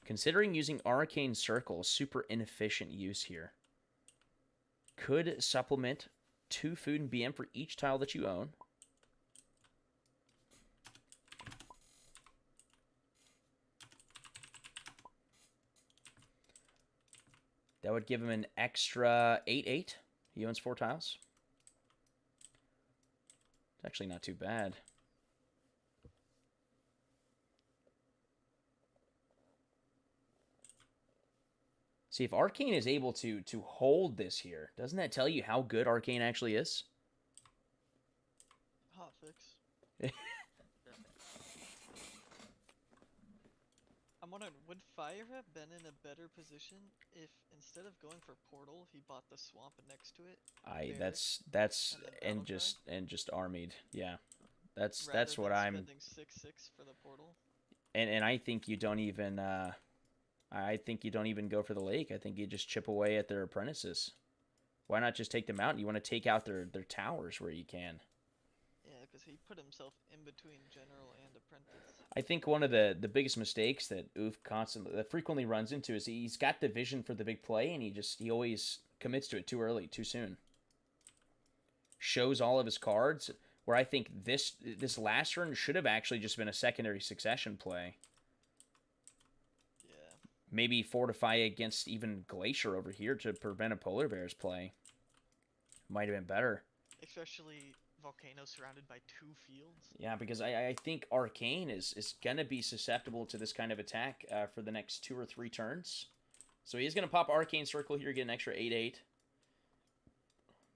Considering using Arcane Circle, super inefficient use here. Could supplement 2 food and BM for each tile that you own. That would give him an extra 8/8. He owns 4 tiles. It's actually not too bad. See, if Arcane is able to hold this here, doesn't that tell you how good Arcane actually is? Hot fix. I'm wondering, would Fire have been in a better position if instead of going for Portal, he bought the swamp next to it? That's and then and just armied. Yeah. That's rather what than I'm spending 6/6 for the Portal? and I think you don't even I think you don't even go for the lake. I think you just chip away at their apprentices. Why not just take them out? You want to take out their towers where you can. Yeah, because he put himself in between General and Apprentice. I think one of the biggest mistakes that Oof frequently runs into is he's got the vision for the big play and he always commits to it too early, too soon. Shows all of his cards, where I think this last turn should have actually just been a secondary succession play. Yeah. Maybe fortify against even Glacier over here to prevent a Polar Bear's play. Might have been better. Especially Volcano surrounded by 2 fields. Yeah, because I think Arcane is going to be susceptible to this kind of attack for the next 2 or 3 turns. So he's going to pop Arcane Circle here, get an extra 8/8.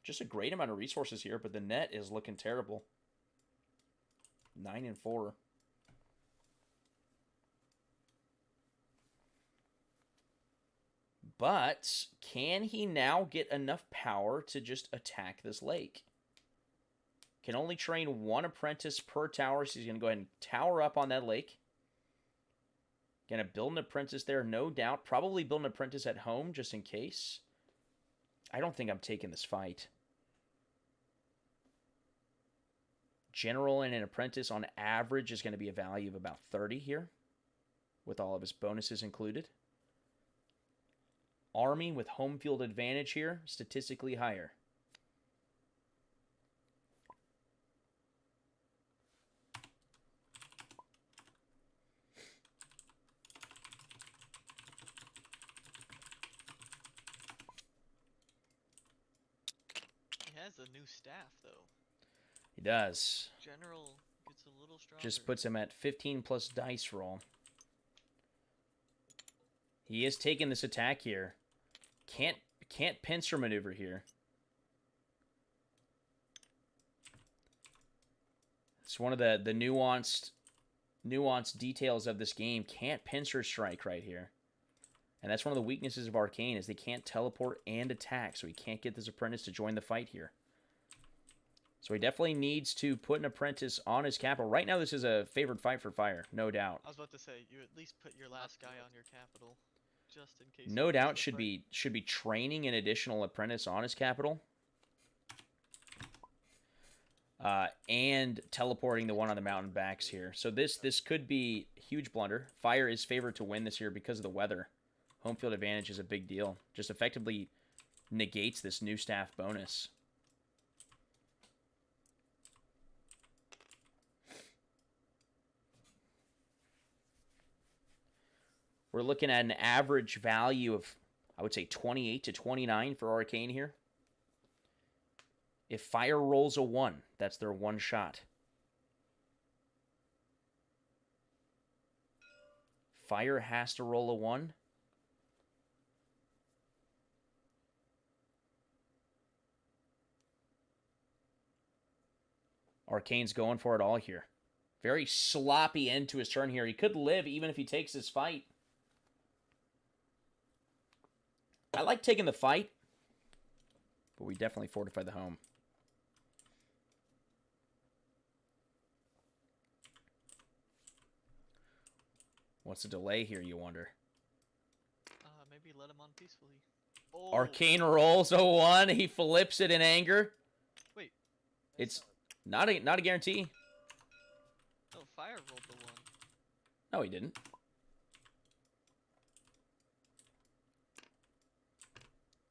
Just a great amount of resources here, but the net is looking terrible. 9 and 4. But can he now get enough power to just attack this lake? Can only train 1 apprentice per tower, so he's going to go ahead and tower up on that lake. Going to build an apprentice there, no doubt. Probably build an apprentice at home, just in case. I don't think I'm taking this fight. General and an apprentice on average is going to be a value of about 30 here, with all of his bonuses included. Army with home field advantage here, statistically higher. He has a new staff, though. He does. General gets a little stronger. Just puts him at 15 plus dice roll. He is taking this attack here. Can't pincer maneuver here. It's one of the nuanced details of this game. Can't pincer strike right here. And that's one of the weaknesses of Arcane, is they can't teleport and attack, so he can't get this apprentice to join the fight here. So he definitely needs to put an apprentice on his capital. Right now, this is a favored fight for Fire, no doubt. I was about to say, you at least put your last guy on your capital, just in case. No doubt should be training an additional apprentice on his capital. And teleporting the one on the mountain backs here. So this could be a huge blunder. Fire is favored to win this here because of the weather. Home field advantage is a big deal. Just effectively negates this new staff bonus. We're looking at an average value of, I would say, 28 to 29 for Arcane here. If Fire rolls a 1, that's their one shot. Fire has to roll a 1. Arcane's going for it all here. Very sloppy end to his turn here. He could live even if he takes this fight. I like taking the fight, but we definitely fortify the home. What's the delay here, you wonder? Maybe let him on peacefully. Oh. Arcane rolls a 1. He flips it in anger. Wait. It's not a guarantee. No, Fire rolled the 1. No, he didn't.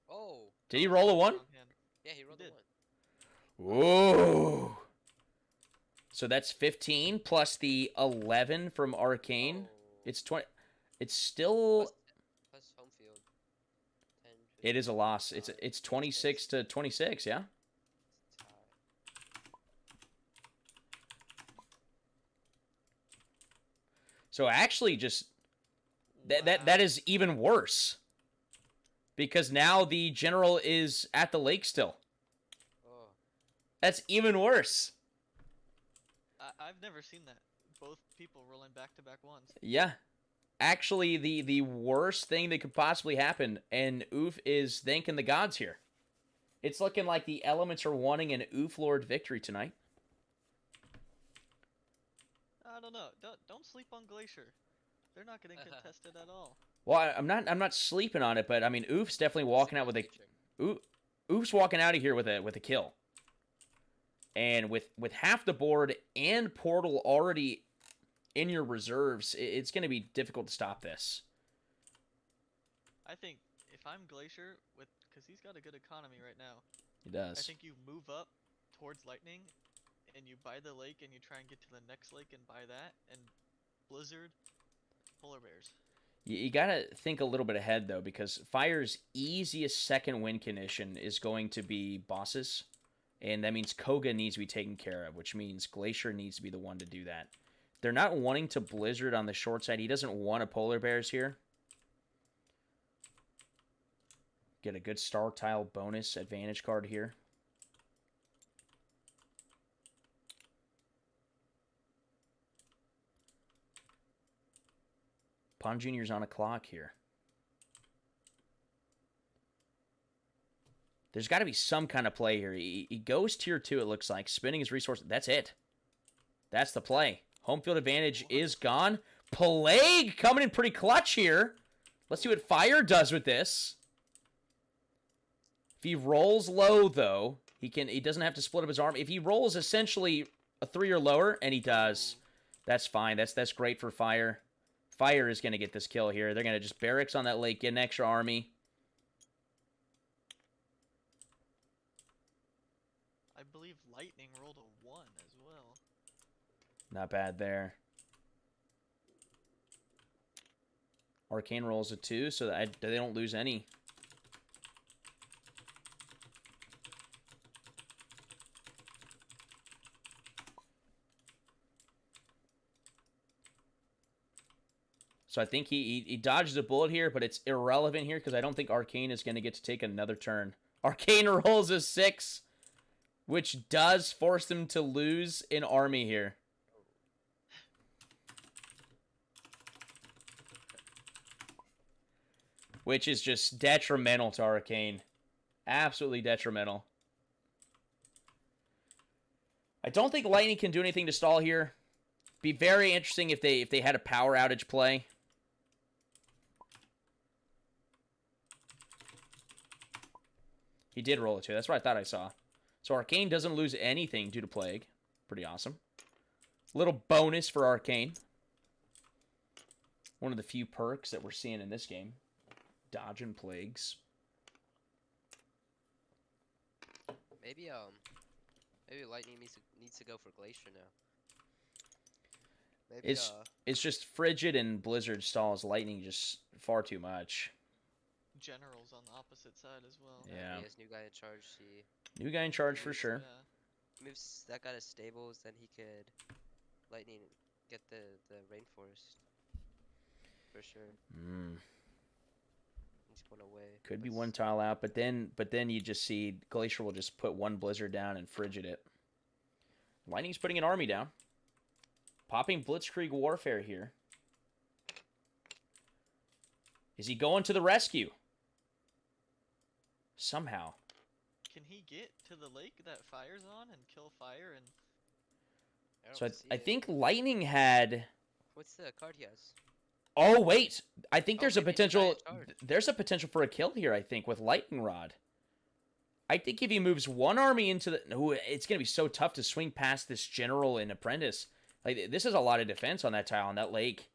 Oh. Did he roll a 1? Yeah, he rolled a 1. Whoa. So that's 15 plus the 11 from Arcane. Oh. It's 20. It's still... Plus home field. 10, It is a loss. It's 26 to 26, yeah? Tie. So actually just that Wow. is even worse. Because now the general is at the lake still. Oh. That's even worse. I've never seen that. Both people rolling back-to-back ones. Yeah. Actually, the worst thing that could possibly happen, and Oof is thanking the gods here. It's looking like the elements are wanting an Oof Lord victory tonight. I don't know. Don't sleep on Glacier. They're not getting contested at all. Well, I'm not sleeping on it, but I mean, Oof's definitely walking out with a Oof's walking out of here with a kill. And with half the board and Portal already in your reserves, it's going to be difficult to stop this. I think if I'm Glacier, because he's got a good economy right now, He does. I think you move up towards Lightning, and you buy the lake, and you try and get to the next lake and buy that, and Blizzard, Polar Bears. You got to think a little bit ahead, though, because Fire's easiest second win condition is going to be bosses. And that means Koga needs to be taken care of, which means Glacier needs to be the one to do that. They're not wanting to Blizzard on the short side. He doesn't want a Polar Bears here. Get a good star tile bonus advantage card here. Pond Jr.'s on a clock here. There's got to be some kind of play here. He goes tier 2, it looks like. Spending his resources. That's it. That's the play. Home field advantage is gone. Plague coming in pretty clutch here. Let's see what Fire does with this. If he rolls low, though, he doesn't have to split up his arm. If he rolls essentially a 3 or lower, and he does, that's fine. That's great for Fire. Fire is going to get this kill here. They're going to just barracks on that lake, get an extra army. I believe Lightning rolled a 1 as well. Not bad there. Arcane rolls a 2, so that they don't lose any. So I think he dodges a bullet here, but it's irrelevant here because I don't think Arcane is going to get to take another turn. Arcane rolls a 6, which does force them to lose an army here. Which is just detrimental to Arcane. Absolutely detrimental. I don't think Lightning can do anything to stall here. Be very interesting if they had a power outage play. He did roll it too. That's what I thought I saw. So Arcane doesn't lose anything due to Plague. Pretty awesome. Little bonus for Arcane. One of the few perks that we're seeing in this game. Dodging Plagues. Maybe Lightning needs to go for Glacier now. Maybe It's just Frigid and Blizzard stalls Lightning just far too much. General's on the opposite side as well. Yeah. He has new guy in charge. New guy in charge for sure. Yeah. Moves that guy to stables, then he could Lightning get the rainforest for sure. He's one away. Could be one tile out, but then you just see Glacier will just put one Blizzard down and Frigid it. Lightning's putting an army down. Popping Blitzkrieg Warfare here. Is he going to the rescue? Somehow. Can he get to the lake that Fire's on and kill Fire? And So I think Lightning had... What's the card he has? Oh, wait. I think there's a maybe the guy potential... in charge. There's a potential for a kill here, I think, with Lightning Rod. I think if he moves one army into the... No, it's going to be so tough to swing past this General and Apprentice. Like, this is a lot of defense on that tile, on that lake.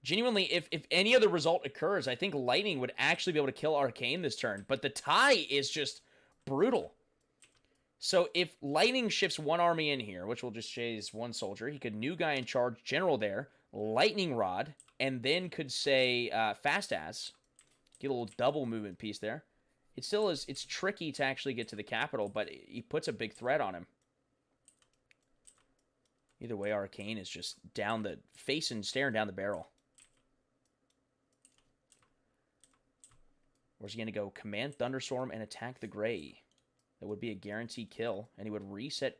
Genuinely, if any other result occurs, I think Lightning would actually be able to kill Arcane this turn. But the tie is just brutal. So if Lightning shifts one army in here, which will just chase one soldier, he could new guy in charge, General there, Lightning Rod, and then could say Fast As, Get a little double movement piece there. It still is, it's tricky to actually get to the capital, but he puts a big threat on him. Either way, Arcane is just down the face and staring down the barrel. Where's he going to go? Command Thunderstorm and attack the Gray. That would be a guaranteed kill, and he would reset.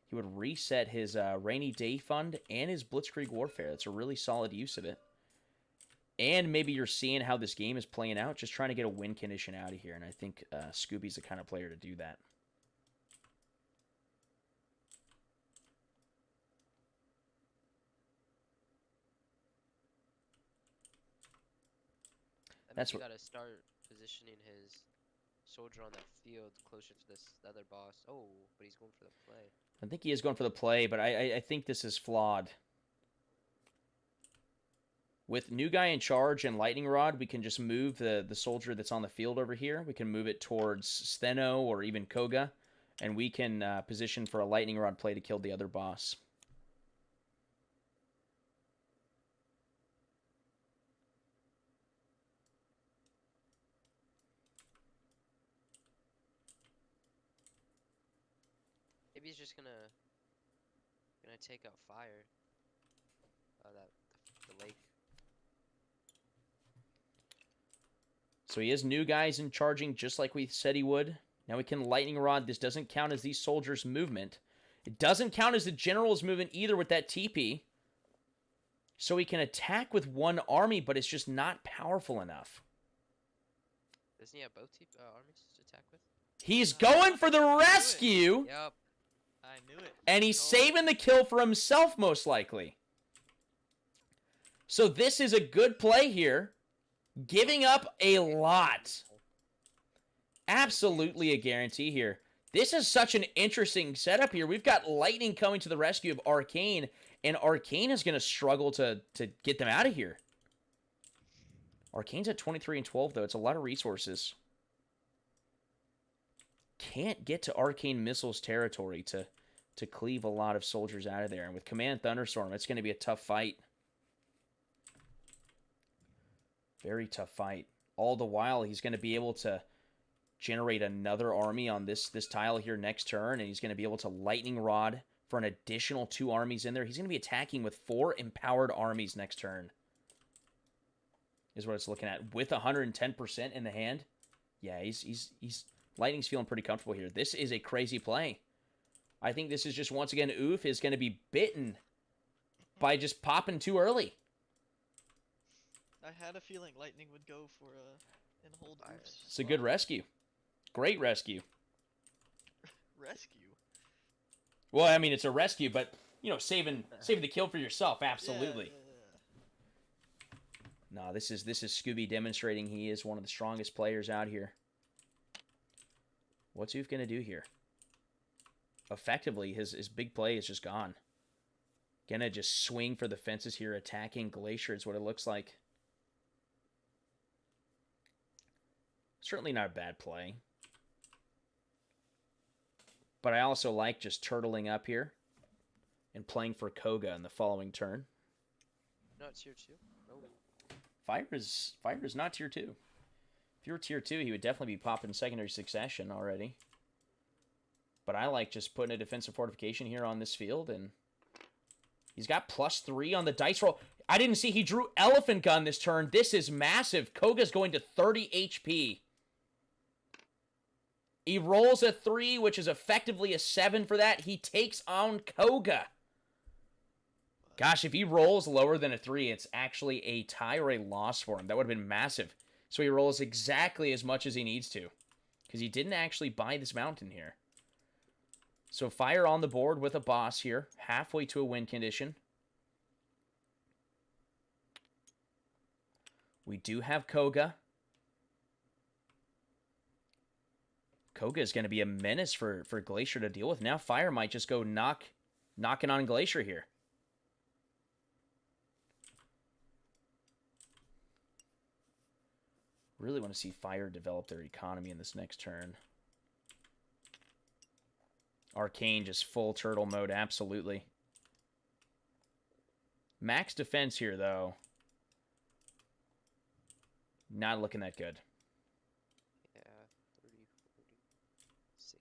He would reset his Rainy Day Fund and his Blitzkrieg Warfare. That's a really solid use of it. And maybe you're seeing how this game is playing out, just trying to get a win condition out of here. And I think Scooby's the kind of player to do that. That's what. Got to start positioning his soldier on that field closer to this other boss. Oh, but he's going for the play. I think he is going for the play, but I think this is flawed. With new guy in charge and lightning rod, we can just move the soldier that's on the field over here. We can move it towards Steno or even Koga, and we can position for a lightning rod play to kill the other boss. Maybe he's just gonna take out fire. The lake. So he has new guys in charging just like we said he would. Now we can lightning rod. This doesn't count as these soldiers' movement. It doesn't count as the general's movement either with that TP. So he can attack with one army, but it's just not powerful enough. Doesn't he have both armies to attack with? He's going for the rescue. Yep. I knew it. And he's saving the kill for himself, most likely. So this is a good play here. Giving up a lot. Absolutely a guarantee here. This is such an interesting setup here. We've got Lightning coming to the rescue of Arcane, and Arcane is going to struggle to get them out of here. Arcane's at 23 and 12, though. It's a lot of resources. Can't get to Arcane Missiles territory to cleave a lot of soldiers out of there. And with Command Thunderstorm, it's going to be a tough fight. Very tough fight. All the while, he's going to be able to generate another army on this tile here next turn, and he's going to be able to Lightning Rod for an additional 2 armies in there. He's going to be attacking with 4 empowered armies next turn. Is what it's looking at. With 110% in the hand. Yeah, he's Lightning's feeling pretty comfortable here. This is a crazy play. I think this is just, once again, Oof is going to be bitten by just popping too early. I had a feeling Lightning would go for an hold Oof's. It's a good rescue. Great rescue. Rescue? Well, I mean, it's a rescue, but, you know, saving the kill for yourself, absolutely. No, this is Scooby demonstrating he is one of the strongest players out here. What's Oof going to do here? Effectively, his big play is just gone. Gonna just swing for the fences here, attacking Glacier is what it looks like. Certainly not a bad play. But I also like just turtling up here and playing for Koga in the following turn. No, it's tier 2. No. Fire is not tier 2. If you were tier 2, he would definitely be popping secondary succession already. But I like just putting a defensive fortification here on this field, and he's got +3 on the dice roll. I didn't see he drew Elephant Gun this turn. This is massive. Koga's going to 30 HP. He rolls a 3, which is effectively a 7 for that. He takes on Koga. Gosh, if he rolls lower than a 3, it's actually a tie or a loss for him. That would have been massive. So he rolls exactly as much as he needs to, because he didn't actually buy this mountain here. So fire on the board with a boss here, halfway to a win condition. We do have Koga. Koga is going to be a menace for Glacier to deal with. Now fire might just go knocking on Glacier here. Really want to see fire develop their economy in this next turn. Arcane just full turtle mode, absolutely. Max defense here, though. Not looking that good. Yeah, 30, 40, 60.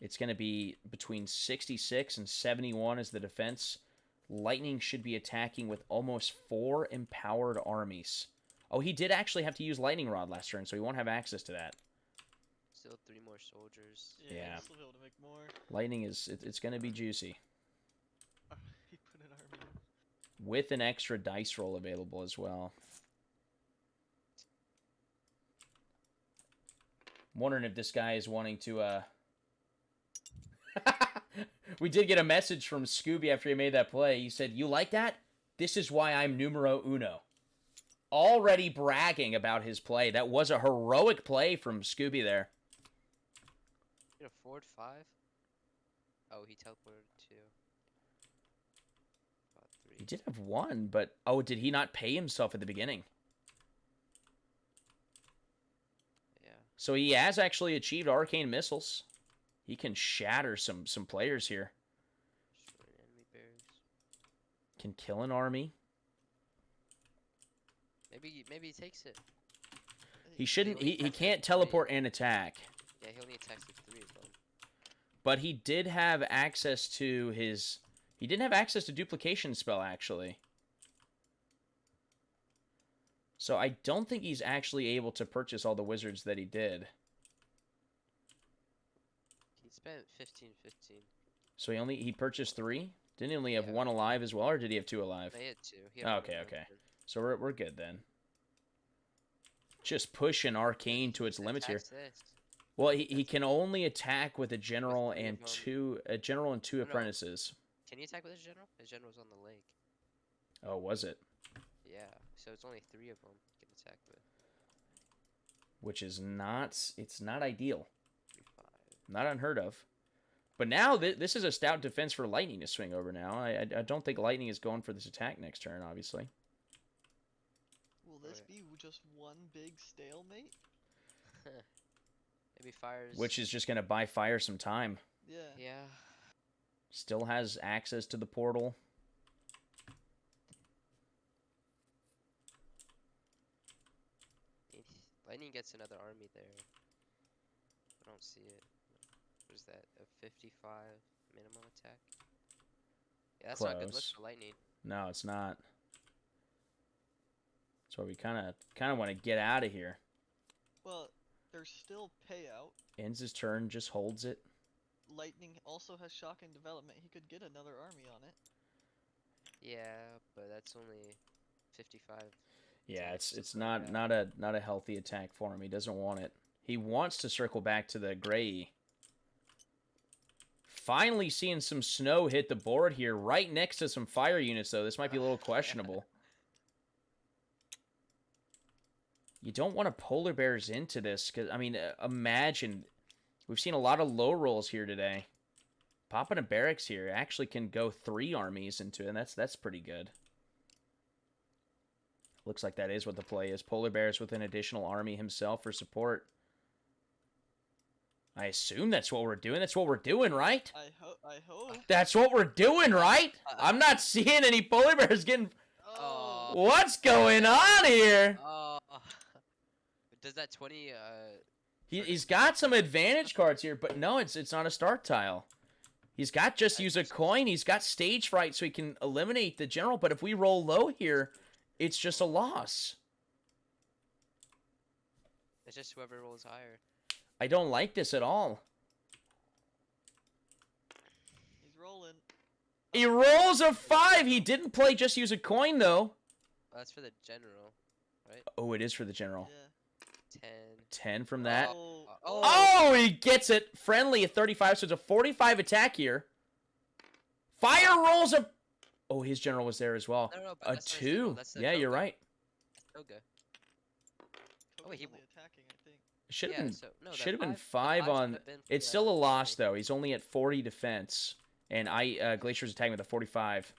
It's going to be between 66 and 71 as the defense. Lightning should be attacking with almost 4 empowered armies. Oh, he did actually have to use Lightning Rod last turn, so he won't have access to that. Still 3 more soldiers. Yeah. He'll still be able to make more. Lightning is, it's going to be juicy. He put an army in. With an extra dice roll available as well. I'm wondering if this guy is wanting to, We did get a message from Scooby after he made that play. He said, "You like that? This is why I'm numero uno." Already bragging about his play. That was a heroic play from Scooby there. He can afford 5. Oh, he teleported 2. About 3. He did have 1, but... Oh, did he not pay himself at the beginning? Yeah. So he has actually achieved Arcane Missiles. He can shatter some players here. Destroying enemy bears. Can kill an army. Maybe he takes it. He shouldn't... only He attacks can't with 3. teleport and attack. Yeah, he only attacks with 3 of them. But he did have access to his... He didn't have access to duplication spell, actually. So I don't think he's actually able to purchase all the wizards that he did. He spent 15. So he purchased 3? Didn't he only have Yeah. 1 alive as well, or did he have 2 alive? They had 2. He had one Okay, alive. okay. So we're good then. Just pushing Arcane to its limits here. Attacks this. Well, he can only attack with a general three and of 'em. two no. apprentices. Can he attack with his general? His general's on the lake. Oh, was it? Yeah, so it's only 3 of them he can attack with. Which is not... It's not ideal. 3, 5. Not unheard of. But now this is a stout defense for Lightning to swing over now. I don't think Lightning is going for this attack next turn, obviously. Will this be just one big stalemate? Maybe fires. Which is just going to buy Fire some time. Yeah. Yeah. Still has access to the portal. Lightning gets another army there. I don't see it. What is that? A 55 minimum attack? Yeah, that's not a good look Close. for Lightning. No, it's not. So we kind of want to get out of here. Well, there's still payout. Ends his turn, just holds it. Lightning also has shocking development. He could get another army on it. Yeah, but that's only 55. Yeah, It's it's super not bad. not a healthy attack for him. He doesn't want it. He wants to circle back to the gray. Finally seeing some snow hit the board here, right next to some fire units, though. This might be a little questionable. You don't want to polar bears into this, because, I mean, imagine. We've seen a lot of low rolls here today. Popping a barracks here actually can go 3 armies into it, and that's pretty good. Looks like that is what the play is. Polar bears with an additional army himself for support. I assume that's what we're doing. That's what we're doing, right? I hope. That's what we're doing, right? I'm not seeing any polar bears getting... Oh. What's going on here? Does that 20 He's got some advantage cards here, but no, it's not a start tile. He's got just use a coin. He's got stage fright, so he can eliminate the general. But if we roll low here, it's just a loss. it's just whoever rolls higher. I don't like this at all. He's rolling. He rolls a 5. He didn't play just use a coin, though. Well, that's for the general, right? Oh, it is for the general. Yeah. 10. 10 from that. Oh. Oh, he gets it. Friendly at 35, so it's a 45 attack here. Fire rolls a... Oh, his general was there as well. No, but A that's not his general, 2. that's the Yeah, you're Koga. right. Koga. Koga's wait, he only attacking, I think. Should have Yeah, been... so, no, Should have been the 5 five on... should have been for It's the still a loss, army. though. He's only at 40 defense. And Glacier's attacking with a 45.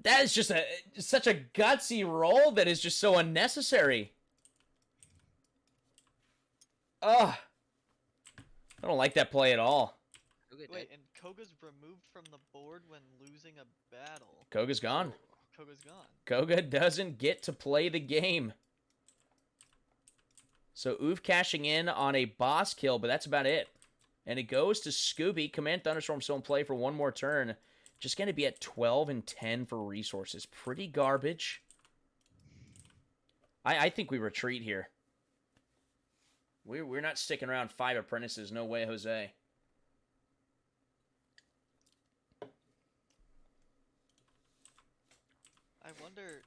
That is just such a gutsy roll that is just so unnecessary. Ugh. I don't like that play at all. Koga Wait, dead. and Koga's removed from the board when losing a battle. Koga's gone. Koga's gone. Koga doesn't get to play the game. So Oof cashing in on a boss kill, but that's about it. And it goes to Scooby. Command Thunderstorm still in play for one more turn. Just going to be at 12 and 10 for resources. Pretty garbage. I think we retreat here. We're not sticking around 5 apprentices. No way, Jose. I wonder.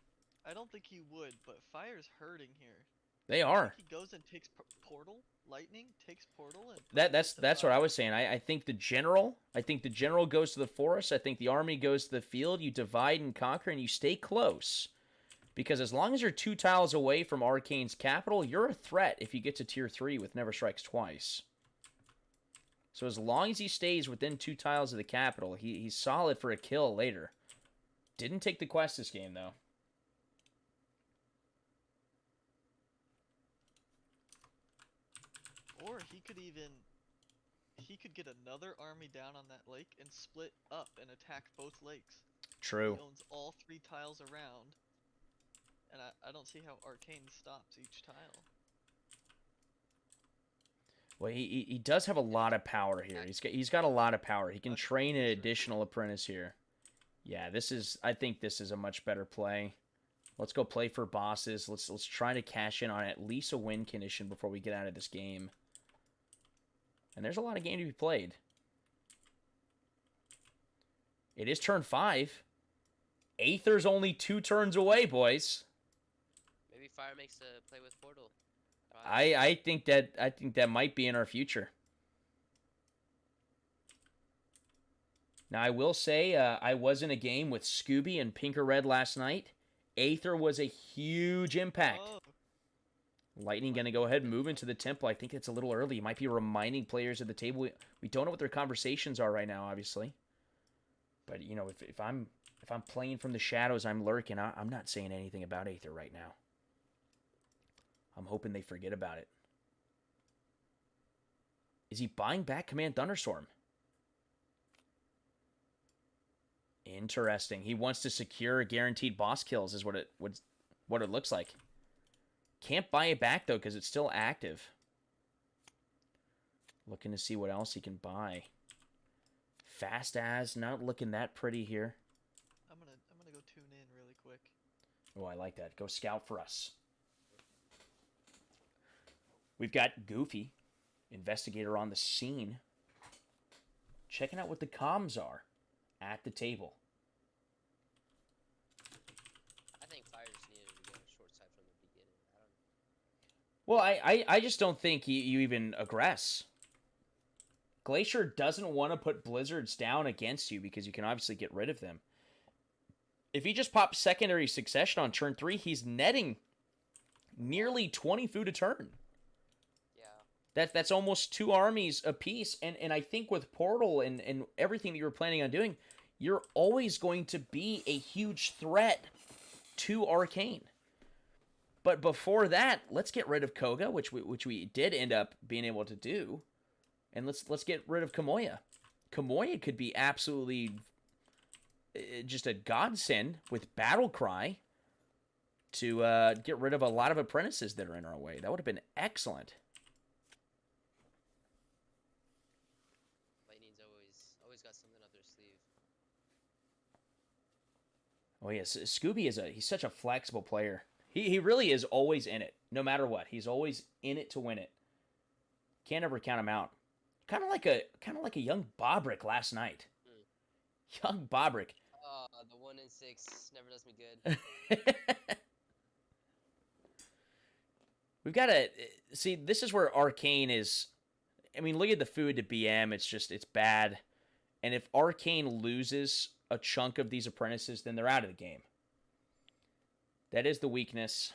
I don't think he would, but Fire's hurting here. They I are. think he goes and takes Portal. Lightning takes Portal. And That's what I was saying. I think the general goes to the forest. I think the army goes to the field. You divide and conquer, and you stay close. Because as long as you're 2 tiles away from Arcane's capital, you're a threat if you get to tier 3 with Never Strikes Twice. So as long as he stays within 2 tiles of the capital, he's solid for a kill later. Didn't take the quest this game, though. Or he could get another army down on that lake and split up and attack both lakes. True. He owns all 3 tiles around. And I don't see how Arcane stops each tile. Well, he does have a lot of power here. He's got a lot of power. He can train an additional apprentice here. Yeah, I think this is a much better play. Let's go play for bosses. Let's try to cash in on at least a win condition before we get out of this game. And there's a lot of game to be played. It is turn 5. Aether's only 2 turns away, boys. Maybe Fire makes a play with Portal. I think that might be in our future. Now I will say I was in a game with Scooby and Pink or Red last night. Aether was a huge impact. Oh. Lightning going to go ahead and move into the temple. I think it's a little early. You might be reminding players at the table. We don't know what their conversations are right now, obviously. But you know, if I'm playing from the shadows, I'm lurking. I'm not saying anything about Aether right now. I'm hoping they forget about it. Is he buying back Command Thunderstorm? Interesting. He wants to secure guaranteed boss kills is what it looks like. Can't buy it back, though, because it's still active. Looking to see what else he can buy. Fast as, not looking that pretty here. I'm gonna go tune in really quick. Oh, I like that. Go scout for us. We've got Goofy, investigator on the scene, checking out what the comms are at the table. I think Fire just needed to go short side from the beginning. Well, I just don't think you even aggress. Glacier doesn't want to put blizzards down against you because you can obviously get rid of them. If he just pops secondary succession on turn 3, he's netting nearly 20 food a turn. Yeah. That's almost 2 armies apiece. And I think with Portal and everything that you were planning on doing, you're always going to be a huge threat to Arcane. But before that, let's get rid of Koga, which we did end up being able to do. And let's get rid of Kamoya. Kamoya could be absolutely just a godsend with Battle Cry to get rid of a lot of apprentices that are in our way. That would have been excellent. Lightning's always got something up their sleeve. Oh yes, Scooby he's such a flexible player. He really is always in it, no matter what. He's always in it to win it. Can't ever count him out. Kind of like a young Bobrick last night. Young Bobrick. The 1 in 6 never does me good. We've got to see. This is where Arcane is. I mean, look at the food to BM. It's bad. And if Arcane loses a chunk of these apprentices, then they're out of the game. That is the weakness.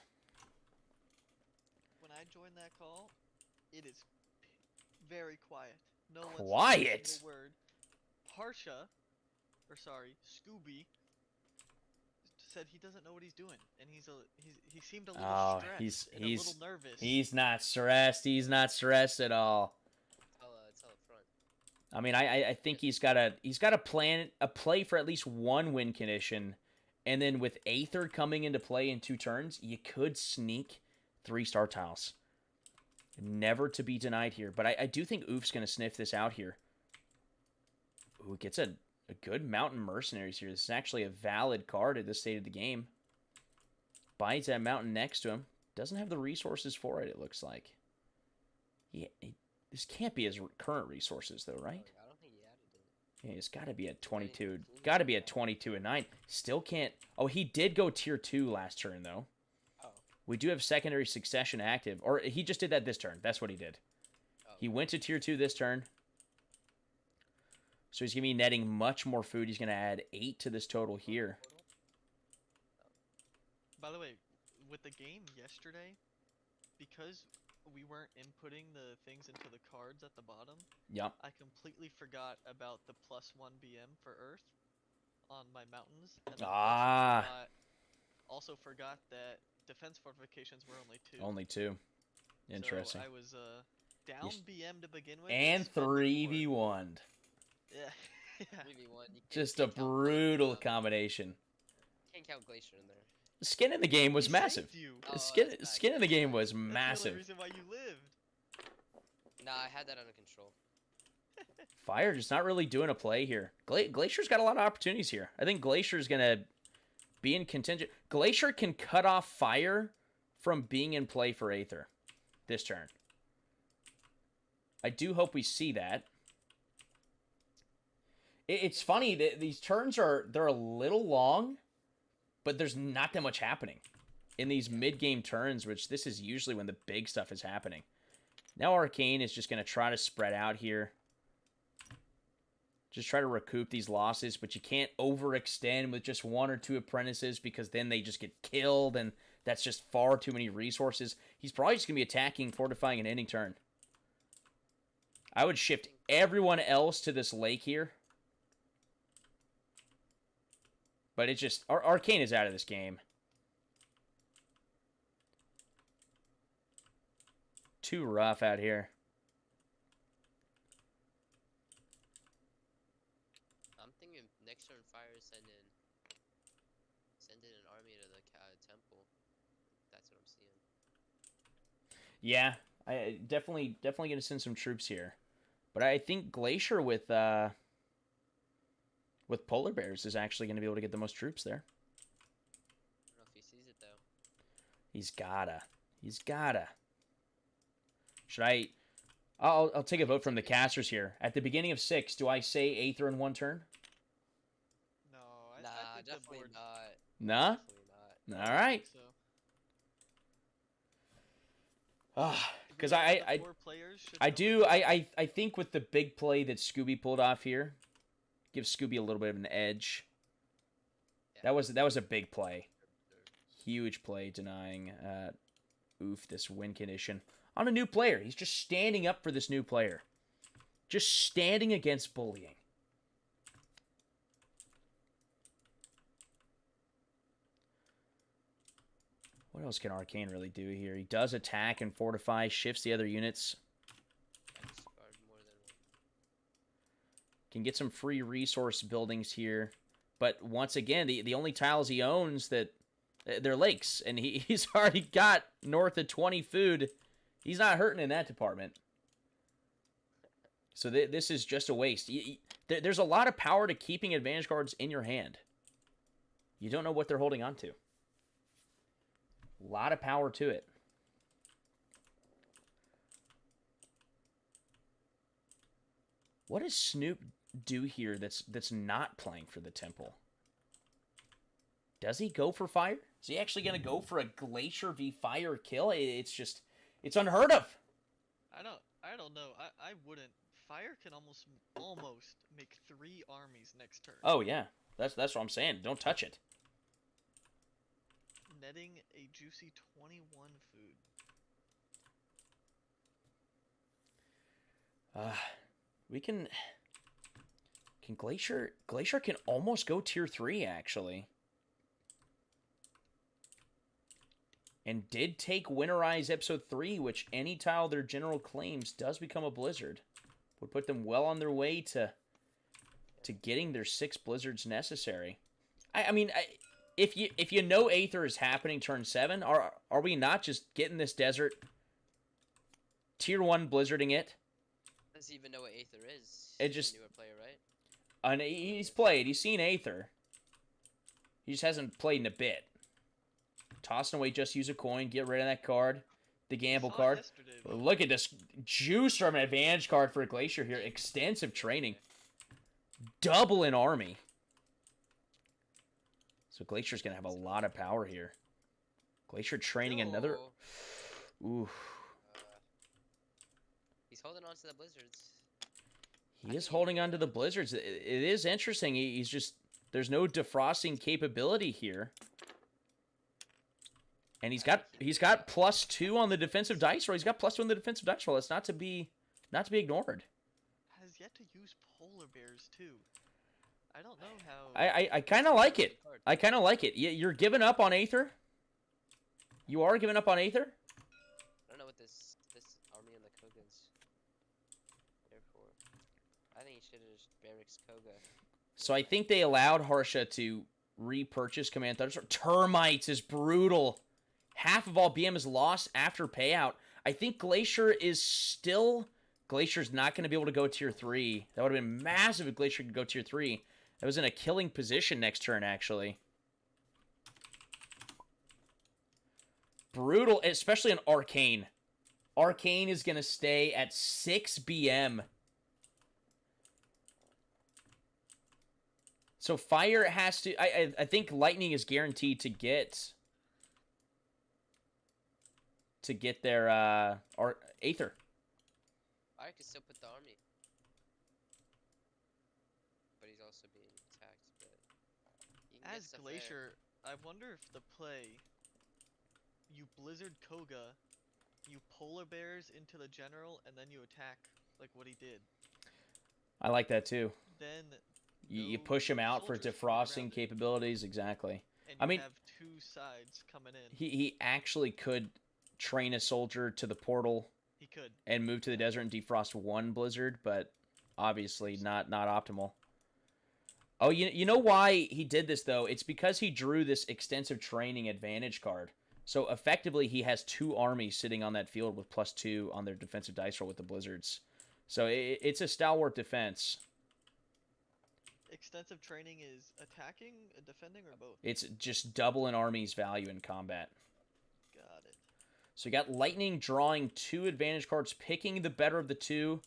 When I join that call, it is very quiet. No one's Quiet? saying a single word. Scooby said he doesn't know what he's doing, and he seemed a little stressed and a little nervous. He's not stressed. He's not stressed at all. It's all up front. I mean, I think he's got a play for at least 1 win condition, And then with Aether coming into play in 2 turns, you could sneak 3-star tiles. Never to be denied here. But I do think Oof's going to sniff this out here. Ooh, gets a good Mountain Mercenaries here. This is actually a valid card at this state of the game. Buys that mountain next to him. Doesn't have the resources for it, it looks like. Yeah, this can't be his current resources, though, right? I don't think he added it. Yeah, it's got to be at 22. Got to be at 22 and 9. Still can't. Oh, he did go tier 2 last turn, though. Oh. We do have secondary succession active. Or he just did that this turn. That's what he did. Oh. He went to tier 2 this turn. So he's going to be netting much more food. He's going to add 8 to this total here. By the way, with the game yesterday, because we weren't inputting the things into the cards at the bottom, Yep. I completely forgot about the +1 BM for Earth on my mountains. And then also forgot that defense fortifications were only 2. Only 2. Interesting. So I was down BM to begin with. And spent the 3v1'd. Yeah. Yeah. 3v1. Just a brutal combination. Can't count Glacier in there. Skin in the game was He massive. saved you. Oh, Skin that's back. in the game was That's the only massive. reason why you lived. Nah, I had that under control. Fire just not really doing a play here. Glacier's got a lot of opportunities here. I think Glacier's going to be in contingent. Glacier can cut off Fire from being in play for Aether this turn. I do hope we see that. It's funny that these turns they're a little long, but there's not that much happening in these mid-game turns, which this is usually when the big stuff is happening. Now Arcane is just going to try to spread out here. Just try to recoup these losses, but you can't overextend with just 1 or 2 apprentices because then they just get killed, and that's just far too many resources. He's probably just going to be attacking, fortifying, and ending turn. I would shift everyone else to this lake here. But it's just... Arcane is out of this game. Too rough out here. I'm thinking next turn Fire send in an army to the temple. That's what I'm seeing. Yeah, I definitely going to send some troops here. But I think Glacier with Polar Bears is actually going to be able to get the most troops there. I don't know if he sees it, though. He's gotta. He's gotta. Should I... I'll take a vote from the casters here. At the beginning of 6, do I say Aether in 1 turn? No, Nah, I think the definitely board- not. Nah? Definitely not. All right. So. Because The I 4 players should I know do. it. I think with the big play that Scooby pulled off here, gives Scooby a little bit of an edge. Yeah. That was a big play. Huge play denying Oof this win condition on a new player. He's just standing up for this new player. Just standing against bullying. What else can Arcane really do here? He does attack and fortify, shifts the other units. I discard more than 1. Can get some free resource buildings here. But once again, the only tiles he owns that they're lakes, and he's already got north of 20 food. He's not hurting in that department. So this is just a waste. There's a lot of power to keeping advantage cards in your hand. You don't know what they're holding on to. A lot of power to it. What does Snoop do here that's not playing for the temple? Does he go for fire? Is he actually going to go for a Glacier v Fire kill? It's unheard of. I don't know. I wouldn't. Fire can almost make 3 armies next turn. Oh yeah, that's what I'm saying. Don't touch it. Netting a juicy 21 food. We can Glacier can almost go tier 3 actually. And did take Winterize Episode 3, which any tile their general claims does become a blizzard. Would put them well on their way to getting their 6 blizzards necessary. I mean, if you know Aether is happening turn 7, are we not just getting this desert, tier 1 blizzarding it? Does he even know what Aether is? It He's just- a newer player, right? And he's played. He's seen Aether. He just hasn't played in a bit. Tossing away, just use a coin, get rid of that card, the gamble Saw it card. yesterday, though. Look at this juice from an advantage card for Glacier here. Extensive training. Double in army. So Glacier's going to have a lot of power here. Glacier training another... Yo, Ooh. He's holding on to the blizzards. He is holding on to the blizzards. It is interesting. He's just... There's no defrosting capability here. And he's got +2 on the defensive dice roll. He's got +2 on the defensive dice roll. That's not to be ignored. Has yet to use polar bears too. I don't know how. I kind of like it. I kind of like it. You're giving up on Aether. You are giving up on Aether. I don't know what this army on the Koga's there for. I think he should have just barracks Koga. So I think they allowed Harsha to repurchase Command Thunderstorm. Termites is brutal. Half of all BM is lost after payout. I think Glacier is still... Glacier's not going to be able to go tier 3. That would have been massive if Glacier could go tier 3. That was in a killing position next turn, actually. Brutal, especially on Arcane. Arcane is going to stay at 6 BM. So Fire has to... I think Lightning is guaranteed to get their Aether. I could still put the army. But he's also being attacked, but you can get As stuff there. Glacier, I wonder if the play, you Blizzard Koga, you polar bears into the general, and then you attack like what he did. I like that too. Then You no push him out for soldiers can get around defrosting it, capabilities, exactly. and I you mean- have two sides coming in. He actually could train a soldier to the portal He could. and move to the desert and defrost one blizzard, but obviously not optimal. Oh, you know why he did this, though? It's because he drew this extensive training advantage card. So effectively, he has 2 armies sitting on that field with +2 on their defensive dice roll with the blizzards. So it's a stalwart defense. Extensive training is attacking, defending, or both? It's just double an army's value in combat. Got it. So you got Lightning drawing 2 advantage cards, picking the better of the 2.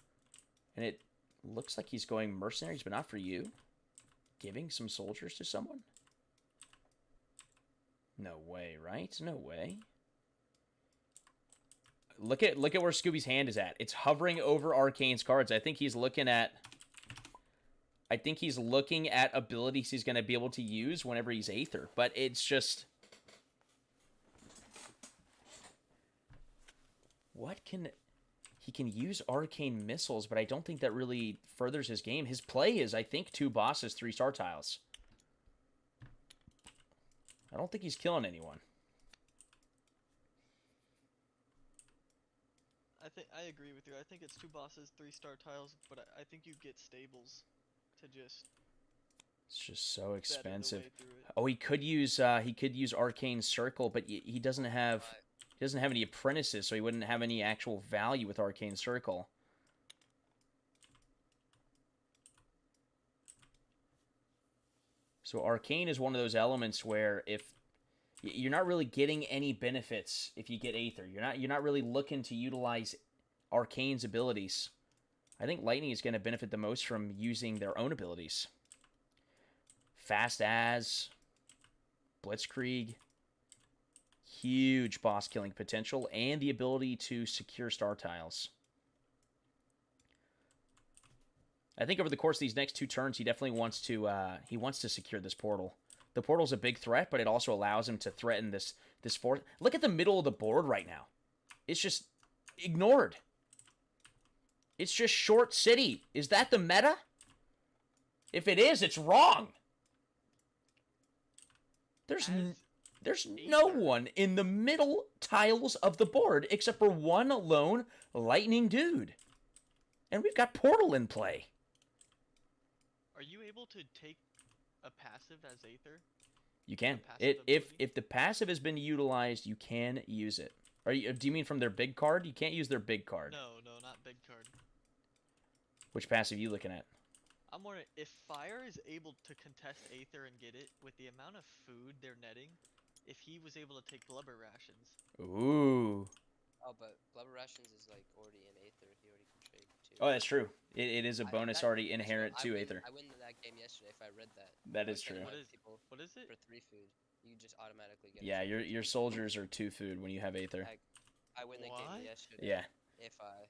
And it looks like he's going mercenaries, but not for you. Giving some soldiers to someone? No way, right? No way. Look at where Scooby's hand is at. It's hovering over Arcane's cards. I think he's looking at abilities he's going to be able to use whenever he's Aether. But it's just... He can use Arcane Missiles, but I don't think that really furthers his game. His play is, I think, 2 bosses, 3 star tiles. I don't think he's killing anyone. I agree with you. I think it's 2 bosses, 3 star tiles, but I think you get stables to just It's just so better the expensive. way through it. Oh, he could use Arcane Circle, but he doesn't have any apprentices, so he wouldn't have any actual value with Arcane Circle. So Arcane is one of those elements where if you're not really getting any benefits if you get Aether, you're not really looking to utilize Arcane's abilities. I think Lightning is going to benefit the most from using their own abilities. Fast as Blitzkrieg, huge boss killing potential, and the ability to secure star tiles. I think over the course of these next 2 turns, he definitely wants to secure this portal. The portal's a big threat, but it also allows him to threaten this fourth. Look at the middle of the board right now. It's just ignored. It's just short city. Is that the meta? If it is, it's wrong. There's no one in the middle tiles of the board except for one lone lightning dude. And we've got portal in play. Are you able to take a passive as Aether? You can. passive If the passive has been utilized, you can use it. Do you mean from their big card? You can't use their big card. No, not big card. Which passive are you looking at? I'm wondering if Fire is able to contest Aether and get it with the amount of food they're netting. If he was able to take blubber rations. Ooh. Oh, but blubber rations is like already in Aether. He already can trade too. Oh, that's true. It is a bonus already inherent to Aether. I win that game yesterday if I read that. That is true. What is it? For 3 food, you just automatically get. Yeah, your soldiers are 2 food when you have Aether. I win that game yesterday. Yeah. If I.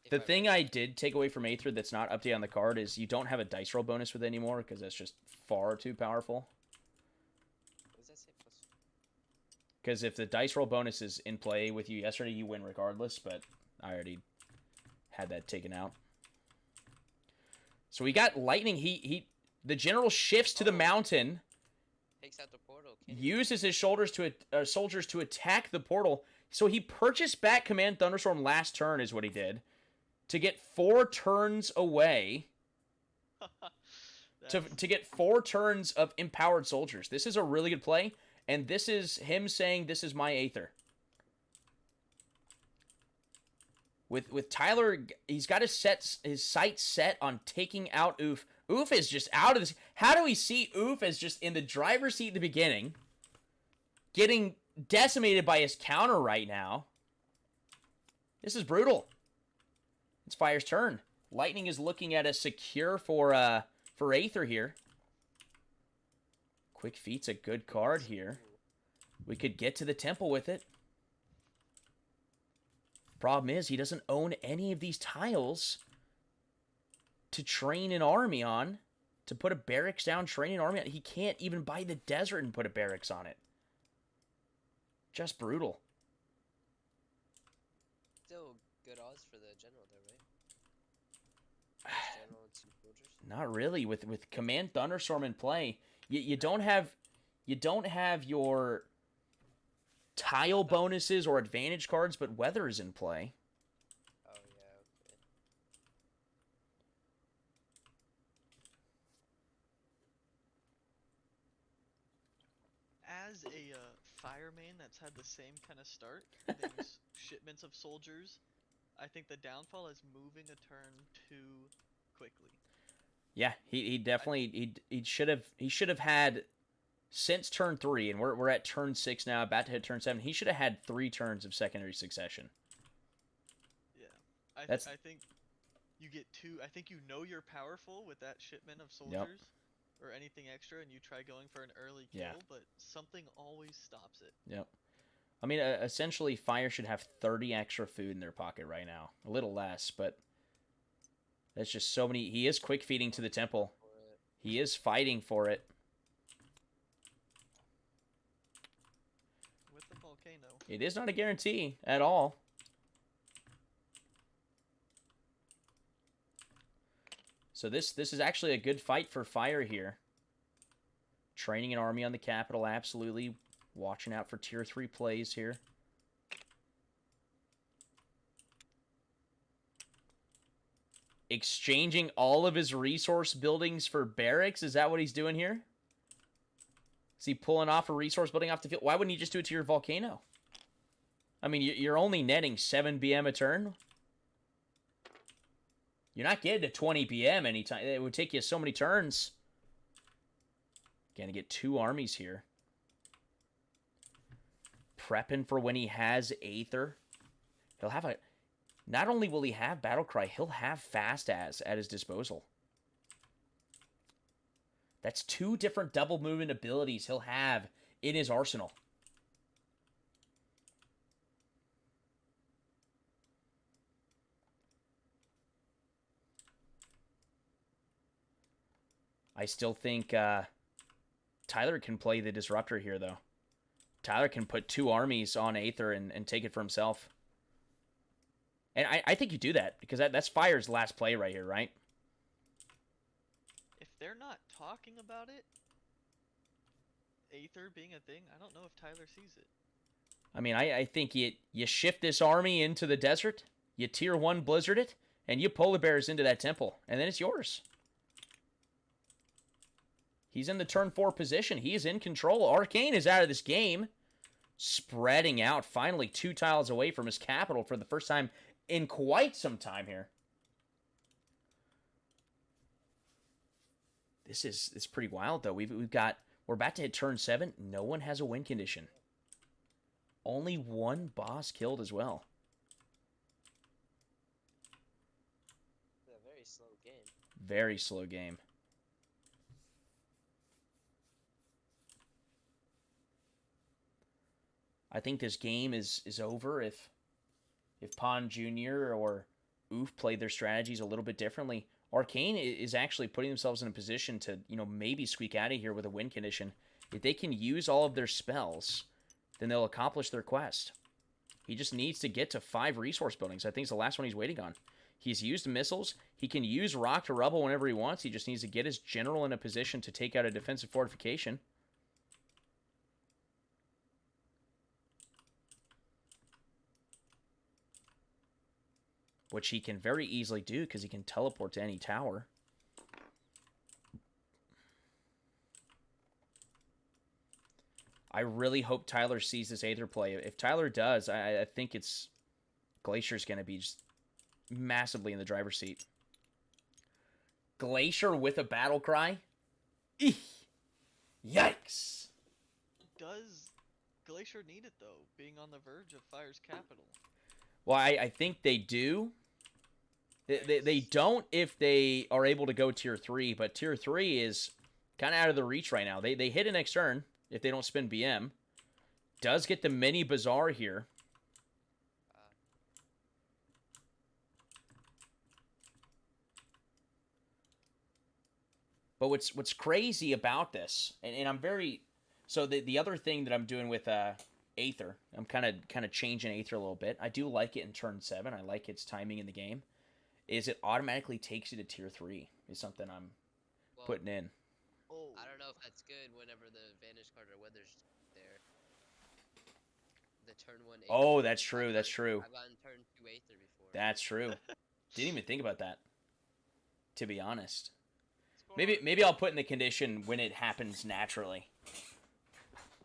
The thing I did take away from Aether that's not updated on the card is you don't have a dice roll bonus with it anymore because that's just far too powerful. What does that say? Plus? Because if the dice roll bonus is in play with you yesterday, you win regardless, but I already had that taken out. So we got lightning. The general shifts to the mountain. Takes out the portal. Uses his soldiers to attack the portal. So he purchased back Command Thunderstorm last turn is what he did. To get 4 turns away. to get 4 turns of empowered soldiers. This is a really good play. And this is him saying, this is my Aether. With Tyler, he's got his sights set on taking out Oof. Oof is just out of this. How do we see Oof as just in the driver's seat at the beginning? Getting decimated by his counter right now. This is brutal. It's Fire's turn. Lightning is looking at a secure for Aether here. Quick Feet's a good card here. We could get to the temple with it. Problem is, he doesn't own any of these tiles to train an army on. To put a barracks down, train an army on. He can't even buy the desert and put a barracks on it. Just brutal. Still good odds for the general though, right? General and 2 soldiers. Not really. With Command Thunderstorm in play, you don't have your tile bonuses or advantage cards, but weather is in play. Oh yeah, okay. As a fire main that's had the same kind of start, getting shipments of soldiers, I think the downfall is moving a turn too quickly. Yeah, he definitely he should have had since turn 3, and we're at turn 6 now, about to hit turn 7. He should have had 3 turns of secondary succession. Yeah, I think you get 2. I think you know you're powerful with that shipment of soldiers or anything extra, and you try going for an early kill, but something always stops it. Yep. I mean, essentially, Fire should have 30 extra food in their pocket right now. A little less, but that's just so many. He is quick feeding to the temple. He is fighting for it. With the volcano. It is not a guarantee at all. So this is actually a good fight for Fire here. Training an army on the capital, absolutely. Watching out for tier 3 plays here. Exchanging all of his resource buildings for barracks. Is that what he's doing here? Is he pulling off a resource building off the field? Why wouldn't you just do it to your volcano? I mean, you're only netting 7 BM a turn. You're not getting to 20 BM anytime. It would take you so many turns. Gonna get 2 armies here. Prepping for when he has Aether. He'll have a... Not only will he have Battlecry, he'll have Fast As at his disposal. That's 2 different double movement abilities he'll have in his arsenal. I still think Tyler can play the Disruptor here, though. Tyler can put 2 armies on Aether and take it for himself. And I think you do that, because that's Fire's last play right here, right? If they're not talking about it, Aether being a thing, I don't know if Tyler sees it. I mean, I think you shift this army into the desert, you tier 1 Blizzard it, and you Polar Bears into that temple, and then it's yours. He's in the turn 4 position. He is in control. Arcane is out of this game. Spreading out, finally 2 tiles away from his capital for the first time in quite some time here. This is pretty wild, though. We're about to hit turn 7. No one has a win condition. Only one boss killed as well. It's a very slow game. Very slow game. I think this game is over if Pon Jr. or Oof played their strategies a little bit differently. Arcane is actually putting themselves in a position to, maybe squeak out of here with a win condition. If they can use all of their spells, then they'll accomplish their quest. He just needs to get to 5 resource buildings. I think it's the last one he's waiting on. He's used missiles. He can use rock to rubble whenever he wants. He just needs to get his general in a position to take out a defensive fortification. Which he can very easily do because he can teleport to any tower. I really hope Tyler sees this Aether play. If Tyler does, I think it's Glacier's going to be just massively in the driver's seat. Glacier with a battle cry? Eek. Yikes. Does Glacier need it, though, being on the verge of Fire's capital? Well, I think they do. They don't if they are able to go tier 3, but tier 3 is kind of out of the reach right now. They hit it next turn if they don't spin BM. Does get the mini bazaar here. But what's crazy about this, and I'm very... So the other thing that I'm doing with Aether, I'm kind of changing Aether a little bit. I do like it in turn 7. I like its timing in the game. Is it automatically takes you to tier 3 is something I'm putting in. Oh. I don't know if that's good whenever the Vanish card or Weather's there. The turn 1 Aether. Oh, that's true. That's true. I've gotten turn 2 Aether before. That's true. Didn't even think about that, to be honest. Maybe I'll put in the condition when it happens naturally.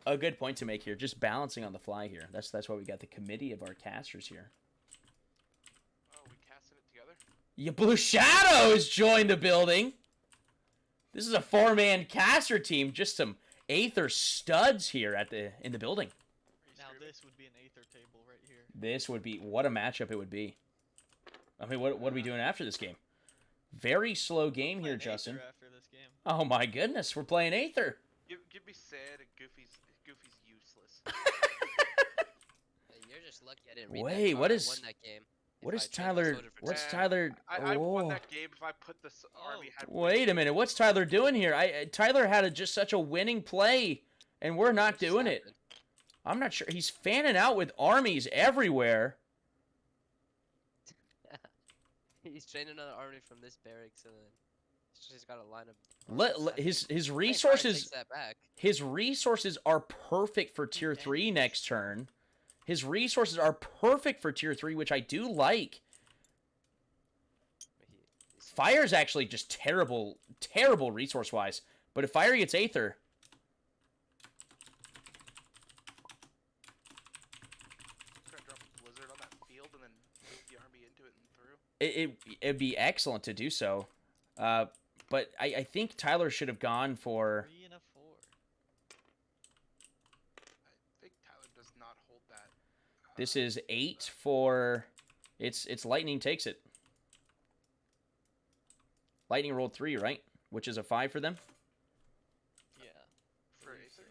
A good point to make here. Just balancing on the fly here. That's why we got the committee of our casters here. Oh, we casted it together? You Blue Shadows joined the building. This is a 4-man caster team. Just some Aether studs here in the building. Now this would be an Aether table right here. This would be... What a matchup it would be. I mean, what are we doing after this game? Very slow game here, Justin. After this game. Oh my goodness, we're playing Aether. Give me sad and Goofy's useless. You're just lucky I didn't read Wait, that what card. I is... won that game. What If is I tried to Tyler... vote for What's Tyler- Tyler... I won Oh. that game if I put this army had. Wait a minute, what's Tyler doing here? Tyler had just such a winning play, and we're not What just doing it. happened? I'm not sure. He's fanning out with armies everywhere. He's training another army from this barracks, and then he's got a line of. His Hey, Fire resources... takes that back. His resources are perfect for tier 3 next turn. His resources are perfect for tier 3, which I do like. Fire's actually just terrible resource-wise. But if Fire gets Aether... Just gonna drop a blizzard on that field and then move the army into it and through. It'd be excellent to do so. But I think Tyler should have gone for... 3 and a 4. I think Tyler does not hold that. This is 8 for... It's Lightning takes it. Lightning rolled 3, right? Which is a 5 for them. Yeah. For believe Aether?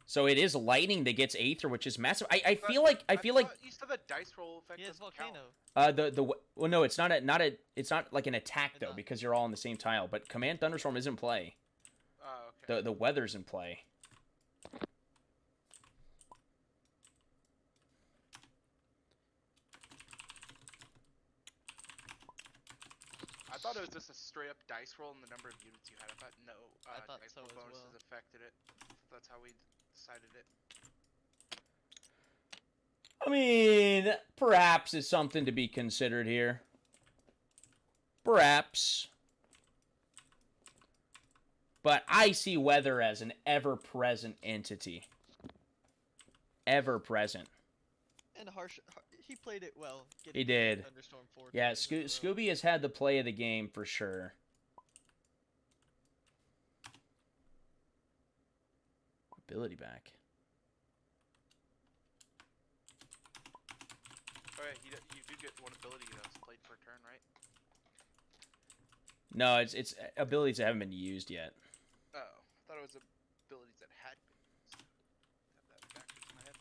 So it is Lightning that gets Aether, which is massive. I feel like You said the dice roll effect He has doesn't count. Volcano. well no, it's not like an attack It's though not. because you're all on the same tile. But Command Thunderstorm is in play. Oh, okay. The weather's in play. I thought it was just a straight up dice roll and the number of units you had. I thought no, I thought dice so roll as bonuses well. affected it. That's how we decided it. I mean, perhaps is something to be considered here. Perhaps. But I see weather as an ever-present entity. Ever-present. And he played it well. He did. Thunderstorm 4 Yeah, times in a row. Scooby has had the play of the game for sure. Ability back. Alright, you do get one ability that's played per turn, right? No, it's abilities that haven't been used yet. Oh, I thought it was abilities that had been used. Have that backwards in my head.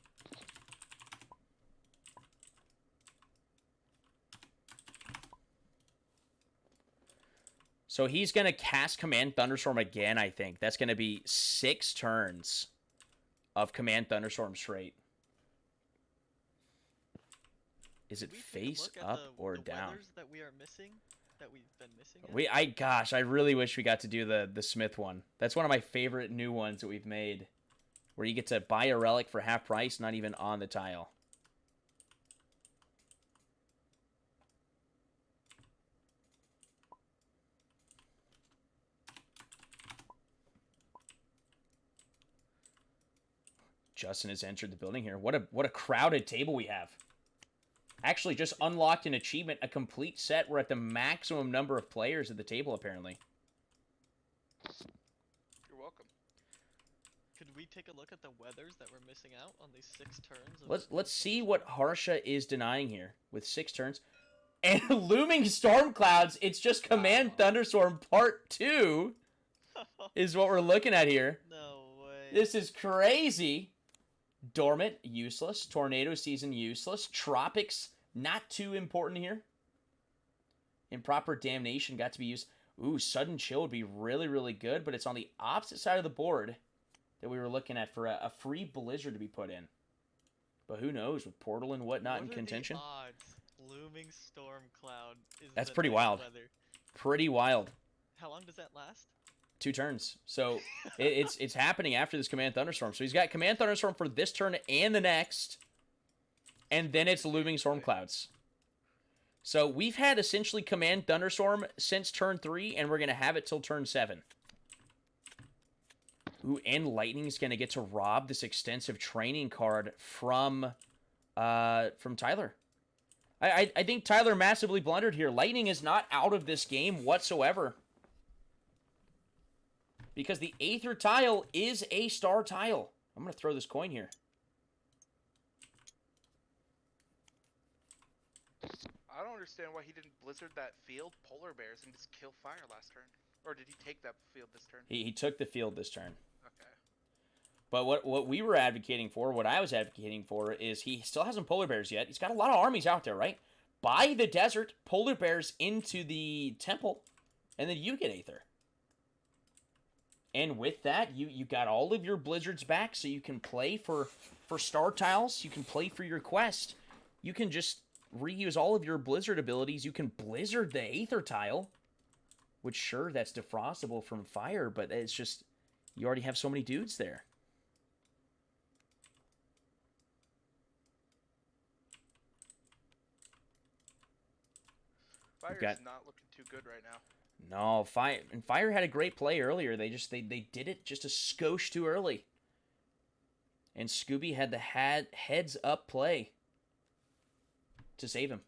So he's going to cast Command Thunderstorm again, I think. That's going to be 6 turns of Command Thunderstorm straight. Is it face up or down? That we are missing, that we've been missing. Gosh, I really wish we got to do the Smith one. That's one of my favorite new ones that we've made, where you get to buy a relic for half price, not even on the tile. Justin has entered the building here. What a crowded table we have. Actually, just unlocked an achievement, a complete set. We're at the maximum number of players at the table, apparently. You're welcome. Could we take a look at the weathers that we're missing out on these 6 turns? Let's see what Harsha is denying here with 6 turns. And Looming Storm Clouds, it's just Command Thunderstorm Part 2 is what we're looking at here. No way. This is crazy. Dormant, useless. Tornado Season, useless. Tropics, not too important here. Improper Damnation got to be used. Ooh, Sudden Chill would be really, really good, but it's on the opposite side of the board that we were looking at for a free Blizzard to be put in. But who knows, with Portal and whatnot in contention. What are the odds? Looming Storm Cloud is That's pretty wild. Weather. Pretty wild. How long does that last? 2 turns. So it's happening after this Command Thunderstorm. So he's got Command Thunderstorm for this turn and the next. And then it's Looming Storm Clouds. So we've had essentially Command Thunderstorm since turn 3, and we're going to have it till turn 7. Ooh, and Lightning's going to get to rob this extensive training card from Tyler. I think Tyler massively blundered here. Lightning is not out of this game whatsoever. Because the Aether tile is a star tile. I'm going to throw this coin here. I don't understand why he didn't Blizzard that field Polar Bears and just kill Fire last turn. Or did he take that field this turn? He took the field this turn. Okay. But what we were advocating for, what I was advocating for, is he still hasn't Polar Bears yet. He's got a lot of armies out there, right? Buy the desert, Polar Bears into the temple, and then you get Aether. And with that, you got all of your Blizzards back, so you can play for star tiles. You can play for your quest. You can just reuse all of your Blizzard abilities. You can Blizzard the Aether tile, which, sure, that's defrostable from fire, but it's just, you already have so many dudes there. Fire's not looking too good right now. No, Fire had a great play earlier. They did it just a skosh too early. And Scooby had the heads up play to save him.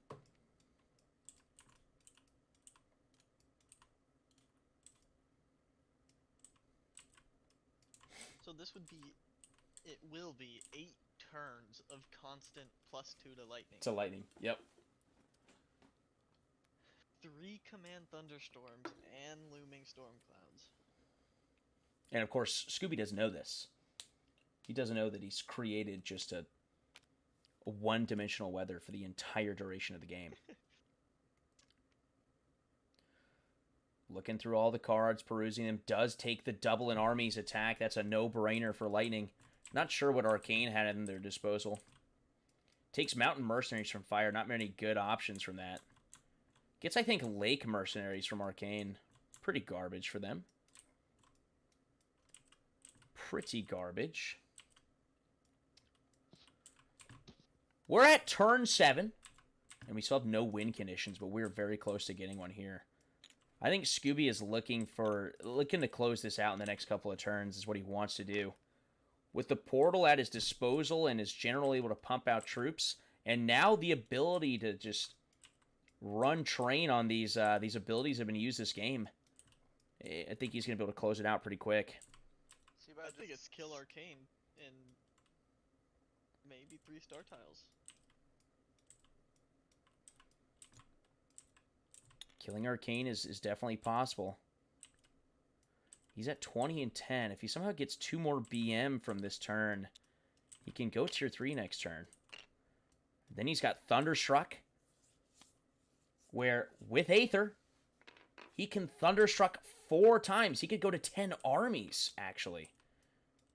So this will be 8 turns of constant +2 to lightning. To lightning, yep. 3 Command Thunderstorms and Looming Storm Clouds. And of course, Scooby doesn't know this. He doesn't know that he's created just a one-dimensional weather for the entire duration of the game. Looking through all the cards, perusing them, does take the double in armies attack. That's a no-brainer for Lightning. Not sure what Arcane had in their disposal. Takes Mountain Mercenaries from Fire. Not many good options from that. Gets, I think, Lake Mercenaries from Arcane. Pretty garbage for them. Pretty garbage. We're at turn 7, and we still have no win conditions, but we're very close to getting one here. I think Scooby is looking to close this out in the next couple of turns is what he wants to do. With the portal at his disposal and is generally able to pump out troops, and now the ability to just run train on these abilities have been used this game. I think he's going to be able to close it out pretty quick. I think it's kill Arcane and maybe 3 star tiles. Killing Arcane is definitely possible. He's at 20 and 10. If he somehow gets 2 more BM from this turn, he can go tier 3 next turn. Then he's got Thunderstruck, where with Aether, he can Thunderstruck 4 times. He could go to 10 armies, actually.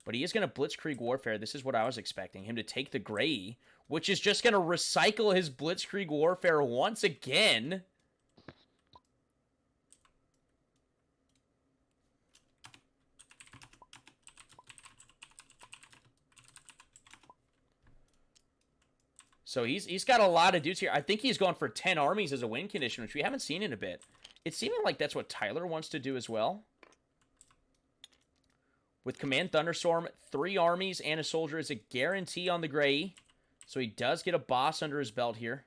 But he is going to Blitzkrieg Warfare. This is what I was expecting. Him to take the Grey, which is just going to recycle his Blitzkrieg Warfare once again. So he's got a lot of dudes here. I think he's going for 10 armies as a win condition, which we haven't seen in a bit. It's seeming like that's what Tyler wants to do as well. With Command Thunderstorm, 3 armies and a soldier is a guarantee on the Grey. So he does get a boss under his belt here.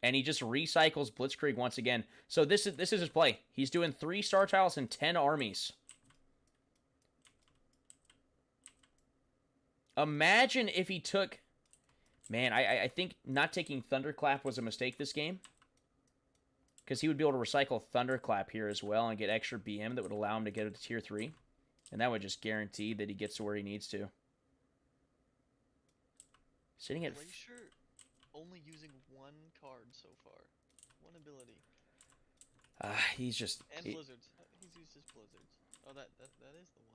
And he just recycles Blitzkrieg once again. So this is his play. He's doing 3 star tiles and 10 armies. Imagine if he took... Man, I think not taking Thunderclap was a mistake this game. Because he would be able to recycle Thunderclap here as well and get extra BM that would allow him to get to tier 3. And that would just guarantee that he gets to where he needs to. Sitting at... Glacier only using 1 card so far. 1 ability. He's just... And Blizzards. He's used his Blizzards. Oh, that is the one.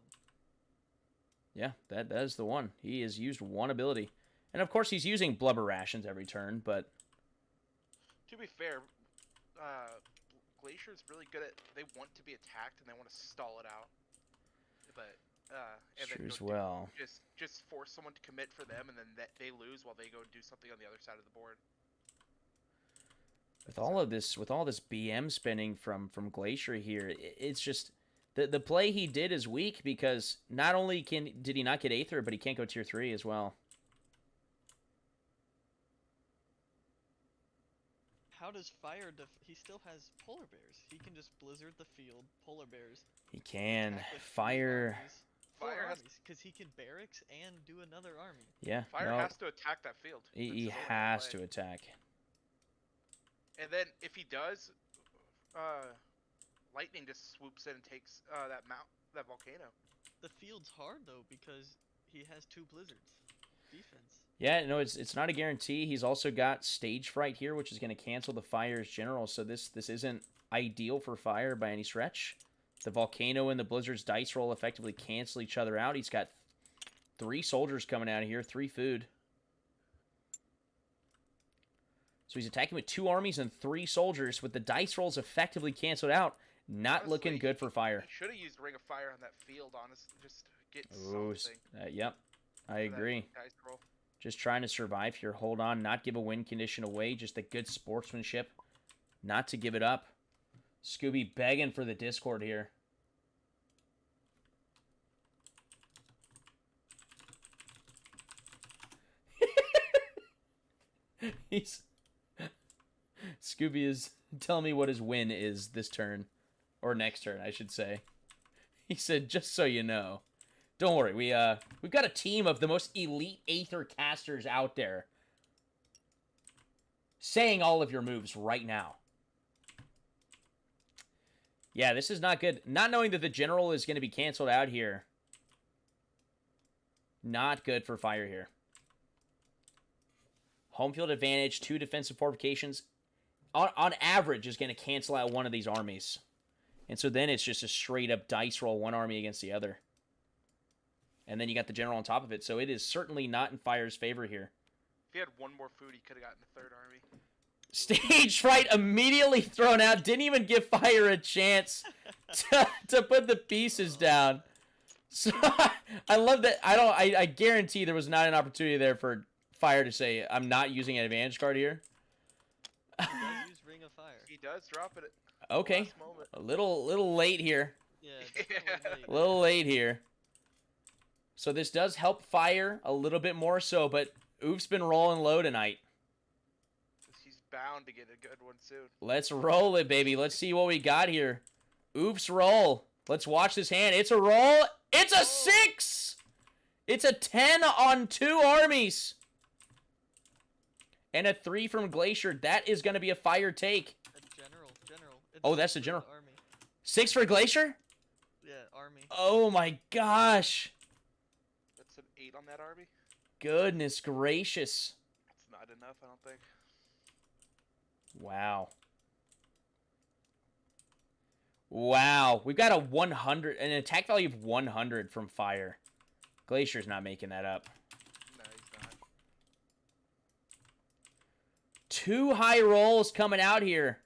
Yeah, that is the one. He has used 1 ability. And of course he's using Blubber Rations every turn, but... To be fair, Glacier's really good at... They want to be attacked and they want to stall it out. But, and Sure then as well. Just force someone to commit for them and then they lose while they go do something on the other side of the board. With all this BM spending from Glacier here, it's just... The play he did is weak because not only did he not get Aether, but he can't go tier 3 as well. How does Fire he still has Polar Bears. He can just Blizzard the field, Polar Bears. He can. Fire... Fire has... Because he can barracks and do another army. Yeah. Fire has to attack that field. He has to attack. And then if he does... Lightning just swoops in and takes that volcano. The field's hard though because he has 2 blizzards. Defense. Yeah, no, it's not a guarantee. He's also got Stage Fright here, which is going to cancel the Fire's general. So this isn't ideal for Fire by any stretch. The volcano and the Blizzard's dice roll effectively cancel each other out. He's got 3 soldiers coming out of here, 3 food. So he's attacking with 2 armies and 3 soldiers with the dice rolls effectively canceled out. Not honestly, looking good for Fire. Should have used Ring of Fire on that field, honestly, just to get something. Yep, I agree. Dice roll. Just trying to survive here. Hold on, not give a win condition away. Just a good sportsmanship. Not to give it up. Scooby begging for the Discord here. Scooby is telling me what his win is this turn. Or next turn, I should say. He said, just so you know. Don't worry, we've got a team of the most elite Aether casters out there. Saying all of your moves right now. Yeah, this is not good. Not knowing that the general is going to be canceled out here. Not good for Fire here. Home field advantage, 2 defensive fortifications. On average, is going to cancel out one of these armies. And so then it's just a straight-up dice roll, 1 army against the other. And then you got the general on top of it. So it is certainly not in Fire's favor here. If he had 1 more food, he could have gotten a 3rd army. Stage Fright immediately thrown out. Didn't even give Fire a chance to put the pieces down. So I love that. I guarantee there was not an opportunity there for Fire to say, I'm not using an advantage card here. He does use Ring of Fire. He does drop it. Okay. Last moment. A little late here. Yeah, definitely late. A little late here. So this does help Fire a little bit more so, but Oof's been rolling low tonight. He's bound to get a good one soon. Let's roll it, baby. Let's see what we got here. Oof's roll. Let's watch this hand. It's a roll. It's a 6! It's a 10 on 2 armies. And a 3 from Glacier. That is going to be a Fire take. A general. Oh, that's the general. Army. 6 for Glacier? Yeah, army. Oh my gosh. That's an 8 on that army. Goodness gracious. It's not enough, I don't think. Wow. Wow. We've got a 100, an attack value of 100 from Fire. Glacier's not making that up. No, he's not. 2 high rolls coming out here.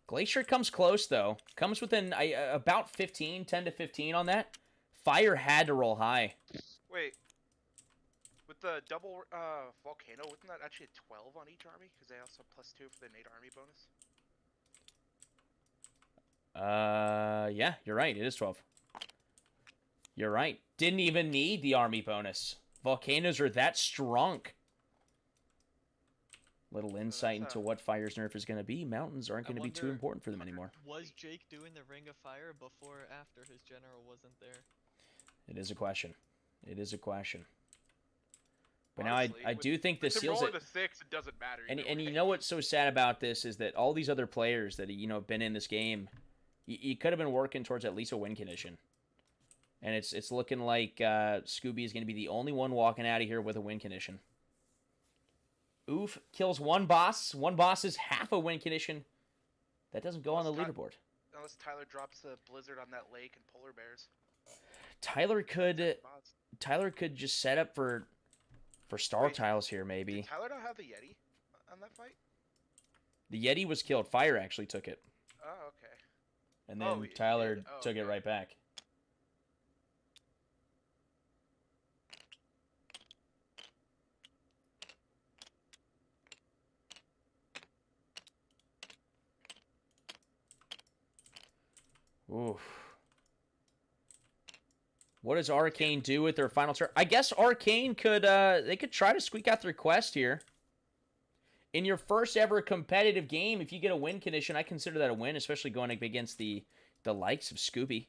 Glacier comes close, though. Comes within about 15, 10 to 15 on that. Fire had to roll high. Wait. With the double volcano, wasn't that actually a 12 on each army? Because they also have +2 for the innate army bonus. Yeah, you're right. It is 12. You're right. Didn't even need the army bonus. Volcanoes are that strong. Little insight into what Fire's nerf is going to be. Mountains aren't going to be too important for them anymore. Was Jake doing the Ring of Fire before or after his general wasn't there? It is a question. It is a question. But Honestly, now I do think this seals it. The 6, it doesn't matter. And you know what's so sad about this is that all these other players that have been in this game, you could have been working towards at least a win condition. And it's looking like Scooby is going to be the only one walking out of here with a win condition. Oof kills one boss. One boss is half a win condition. That doesn't go on the leaderboard. Unless Tyler drops a blizzard on that lake and polar bears. Tyler could just set up for star tiles here, maybe. Did Tyler not have the Yeti on that fight? The Yeti was killed. Fire actually took it. Oh, okay. And then Tyler took it right back. Oof. What does Arcane do with their final turn? I guess Arcane could they could try to squeak out their quest here. In your first ever competitive game, if you get a win condition, I consider that a win, especially going up against the likes of Scooby.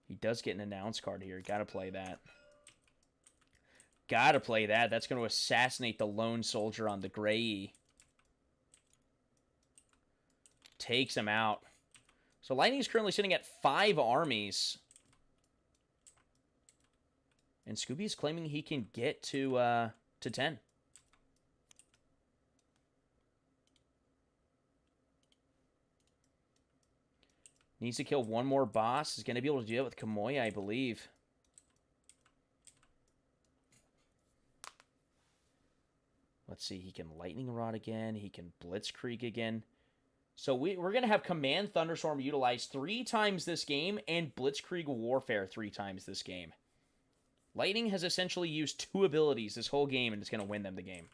He does get an announce card here. Gotta play that. Gotta play that. That's going to assassinate the lone soldier on the Gray. Takes him out. So Lightning is currently sitting at 5 armies. And Scooby is claiming he can get to 10. Needs to kill one more boss. Is going to be able to do that with Kamoya, I believe. Let's see. He can Lightning Rod again. He can Blitzkrieg again. So we're going to have Command Thunderstorm utilized 3 times this game and Blitzkrieg Warfare 3 times this game. Lightning has essentially used 2 abilities this whole game and it's going to win them the game.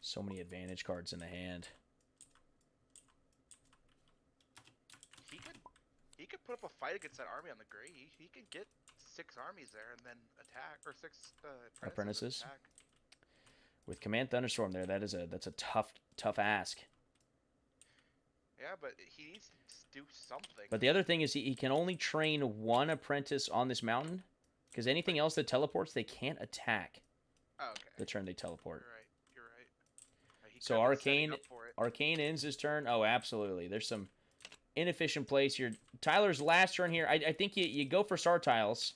So many advantage cards in the hand. He could put up a fight against that army on the Gray. He could get 6 armies there and then attack, or 6 apprentices. Attack. With Command Thunderstorm there, that's a tough ask. Yeah, but he needs to do something. But the other thing is he can only train 1 apprentice on this mountain, because anything else that teleports, they can't attack. Oh, okay. The turn they teleport. You're right. So Arcane ends his turn. Oh, absolutely. There's some inefficient plays here. Tyler's last turn here. I think you go for star tiles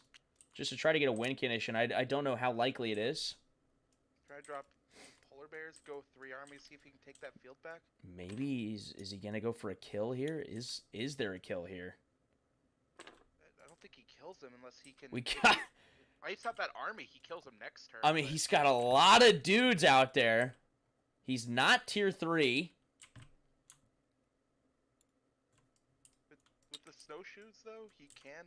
just to try to get a win condition. I don't know how likely it is. Try to drop polar bears, go 3 armies, see if he can take that field back. Maybe is he gonna go for a kill here? Is there a kill here? I don't think he kills him unless he can. Ice out that army, he kills him next turn. I mean, he's got a lot of dudes out there. He's not tier 3. With the snowshoes, though, he can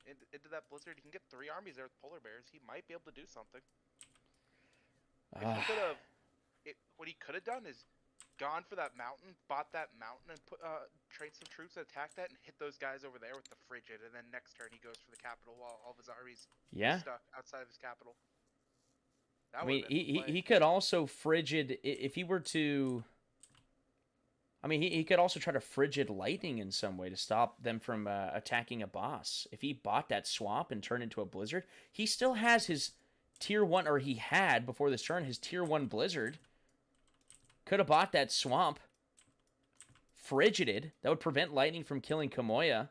into that blizzard. He can get 3 armies there with polar bears. He might be able to do something. What he could have done is gone for that mountain, bought that mountain, and trained some troops to attack that and hit those guys over there with the frigid. And then next turn he goes for the capital while all of his armies are stuck outside of his capital. I mean, he could also frigid if he were to. I mean, he could also try to frigid lightning in some way to stop them from attacking a boss. If he bought that swamp and turned into a blizzard, he still has his tier 1, or he had before this turn, his tier 1 blizzard. Could have bought that swamp. Frigided. That would prevent lightning from killing Kamoya.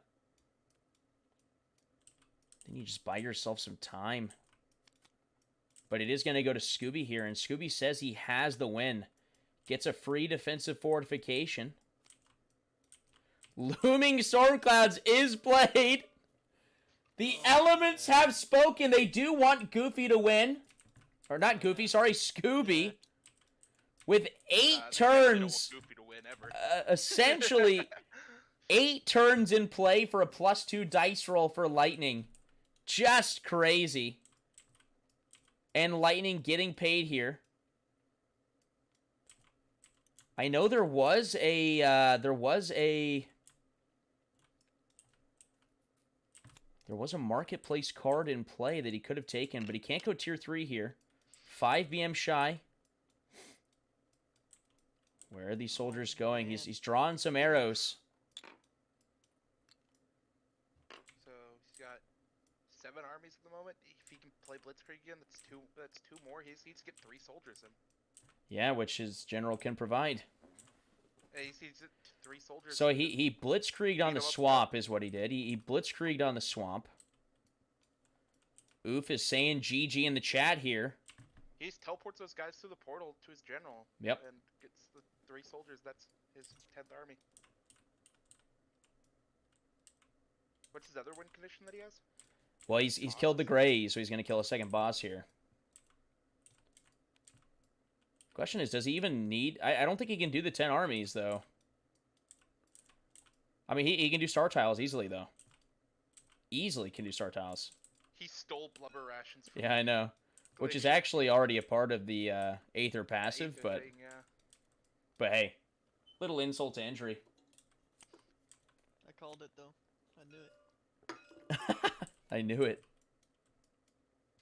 Then you just buy yourself some time. But it is going to go to Scooby here, and Scooby says he has the win. Gets a free defensive fortification. Looming Storm Clouds is played. The elements have spoken. They do want Goofy to win. Or not Goofy, sorry, Scooby. With 8 turns. Goofy to win ever. Essentially, 8 turns in play for a +2 dice roll for Lightning. Just crazy. And Lightning getting paid here. I know there was a marketplace card in play that he could have taken, but he can't go tier 3 here. 5 BM shy. Where are these soldiers going? He's drawing some arrows. So he's got 7 armies at the moment. If he can play Blitzkrieg again, that's two more. He needs to get 3 soldiers in. Yeah, which his general can provide. He needs 3 soldiers. So he blitzkrieged on the swamp is what he did. He blitzkrieged on the swamp. Oof is saying GG in the chat here. He just teleports those guys through the portal to his general. Yep. And gets the 3 soldiers. That's his 10th army. What's his other win condition that he has? Well, he's killed the Greys, so he's going to kill a second boss here. Question is, does he even need... I don't think he can do the 10 armies, though. I mean, he can do star tiles easily, though. Easily can do star tiles. He stole blubber rations from I know. Which is actually already a part of the Aether passive, but... thing, yeah. But hey, little insult to injury. I called it, though. I knew it. I knew it.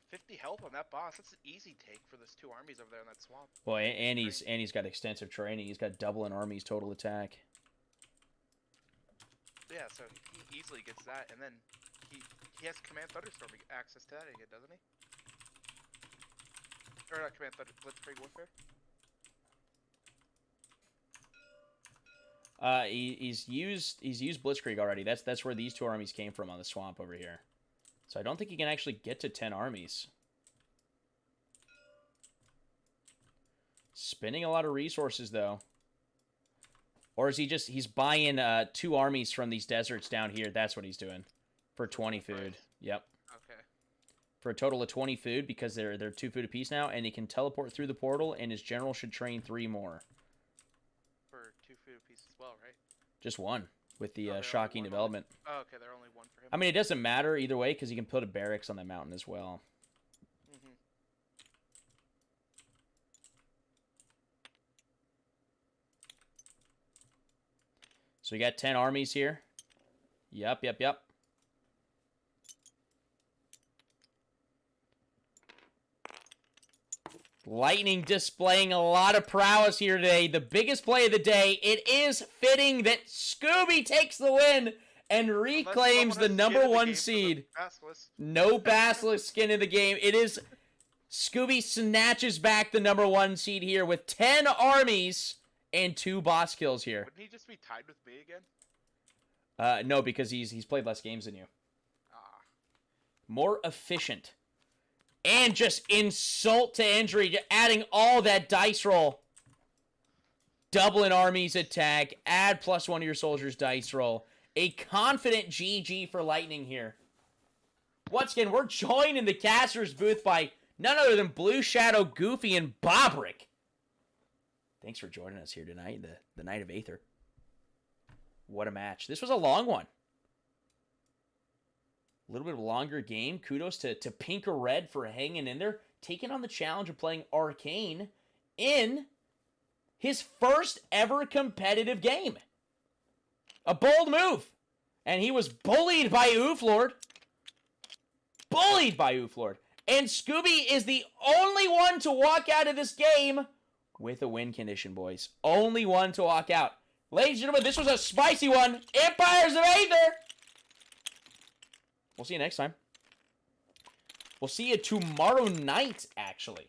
50 health on that boss. That's an easy take for those 2 armies over there in that swamp. Well, and he's got extensive training. He's got double an army's total attack. Yeah, so he easily gets that, and then he has Command Thunderstorm access to that again, doesn't he? Or not Command Blitzkrieg Warfare? He's used Blitzkrieg already. That's where these 2 armies came from on the swamp over here. So I don't think he can actually get to 10 armies. Spending a lot of resources, though. Or is he's buying 2 armies from these deserts down here. That's what he's doing. For 20 food. Yep. Okay. For a total of 20 food, because they're 2 food apiece now, and he can teleport through the portal, and his general should train 3 more. For 2 food apiece as well, right? Just 1. With the shocking development. Oh, okay, they're only 1 for him. I mean, it doesn't matter either way, because you can put a barracks on the mountain as well. Mm-hmm. So you got 10 armies here. Yep. Lightning displaying a lot of prowess here today. The biggest play of the day. It is fitting that Scooby takes the win and reclaims the #1 seed. No Basilisk skin in the game. It is Scooby snatches back the #1 seed here with 10 armies and 2 boss kills here. Wouldn't he just be tied with me again? No, because he's played less games than you. More efficient. And just insult to injury, adding all that dice roll. Double an army's attack. Add +1 to your soldier's dice roll. A confident GG for Lightning here. Once again, we're joined in the caster's booth by none other than Blue Shadow, Goofy, and Bobrick. Thanks for joining us here tonight, the night of Aether. What a match. This was a long one. A little bit of a longer game. Kudos to Pink or Red for hanging in there, taking on the challenge of playing Arcane in his first ever competitive game. A bold move. And he was bullied by Ooflord. Bullied by Ooflord. And Scooby is the only one to walk out of this game with a win condition, boys. Only one to walk out. Ladies and gentlemen, this was a spicy one. Empires of Aether. We'll see you next time. We'll see you tomorrow night, actually,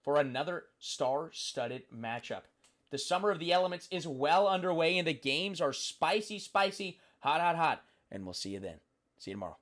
for another star-studded matchup. The Summer of the Elements is well underway, and the games are spicy, spicy, hot, hot, hot. And we'll see you then. See you tomorrow.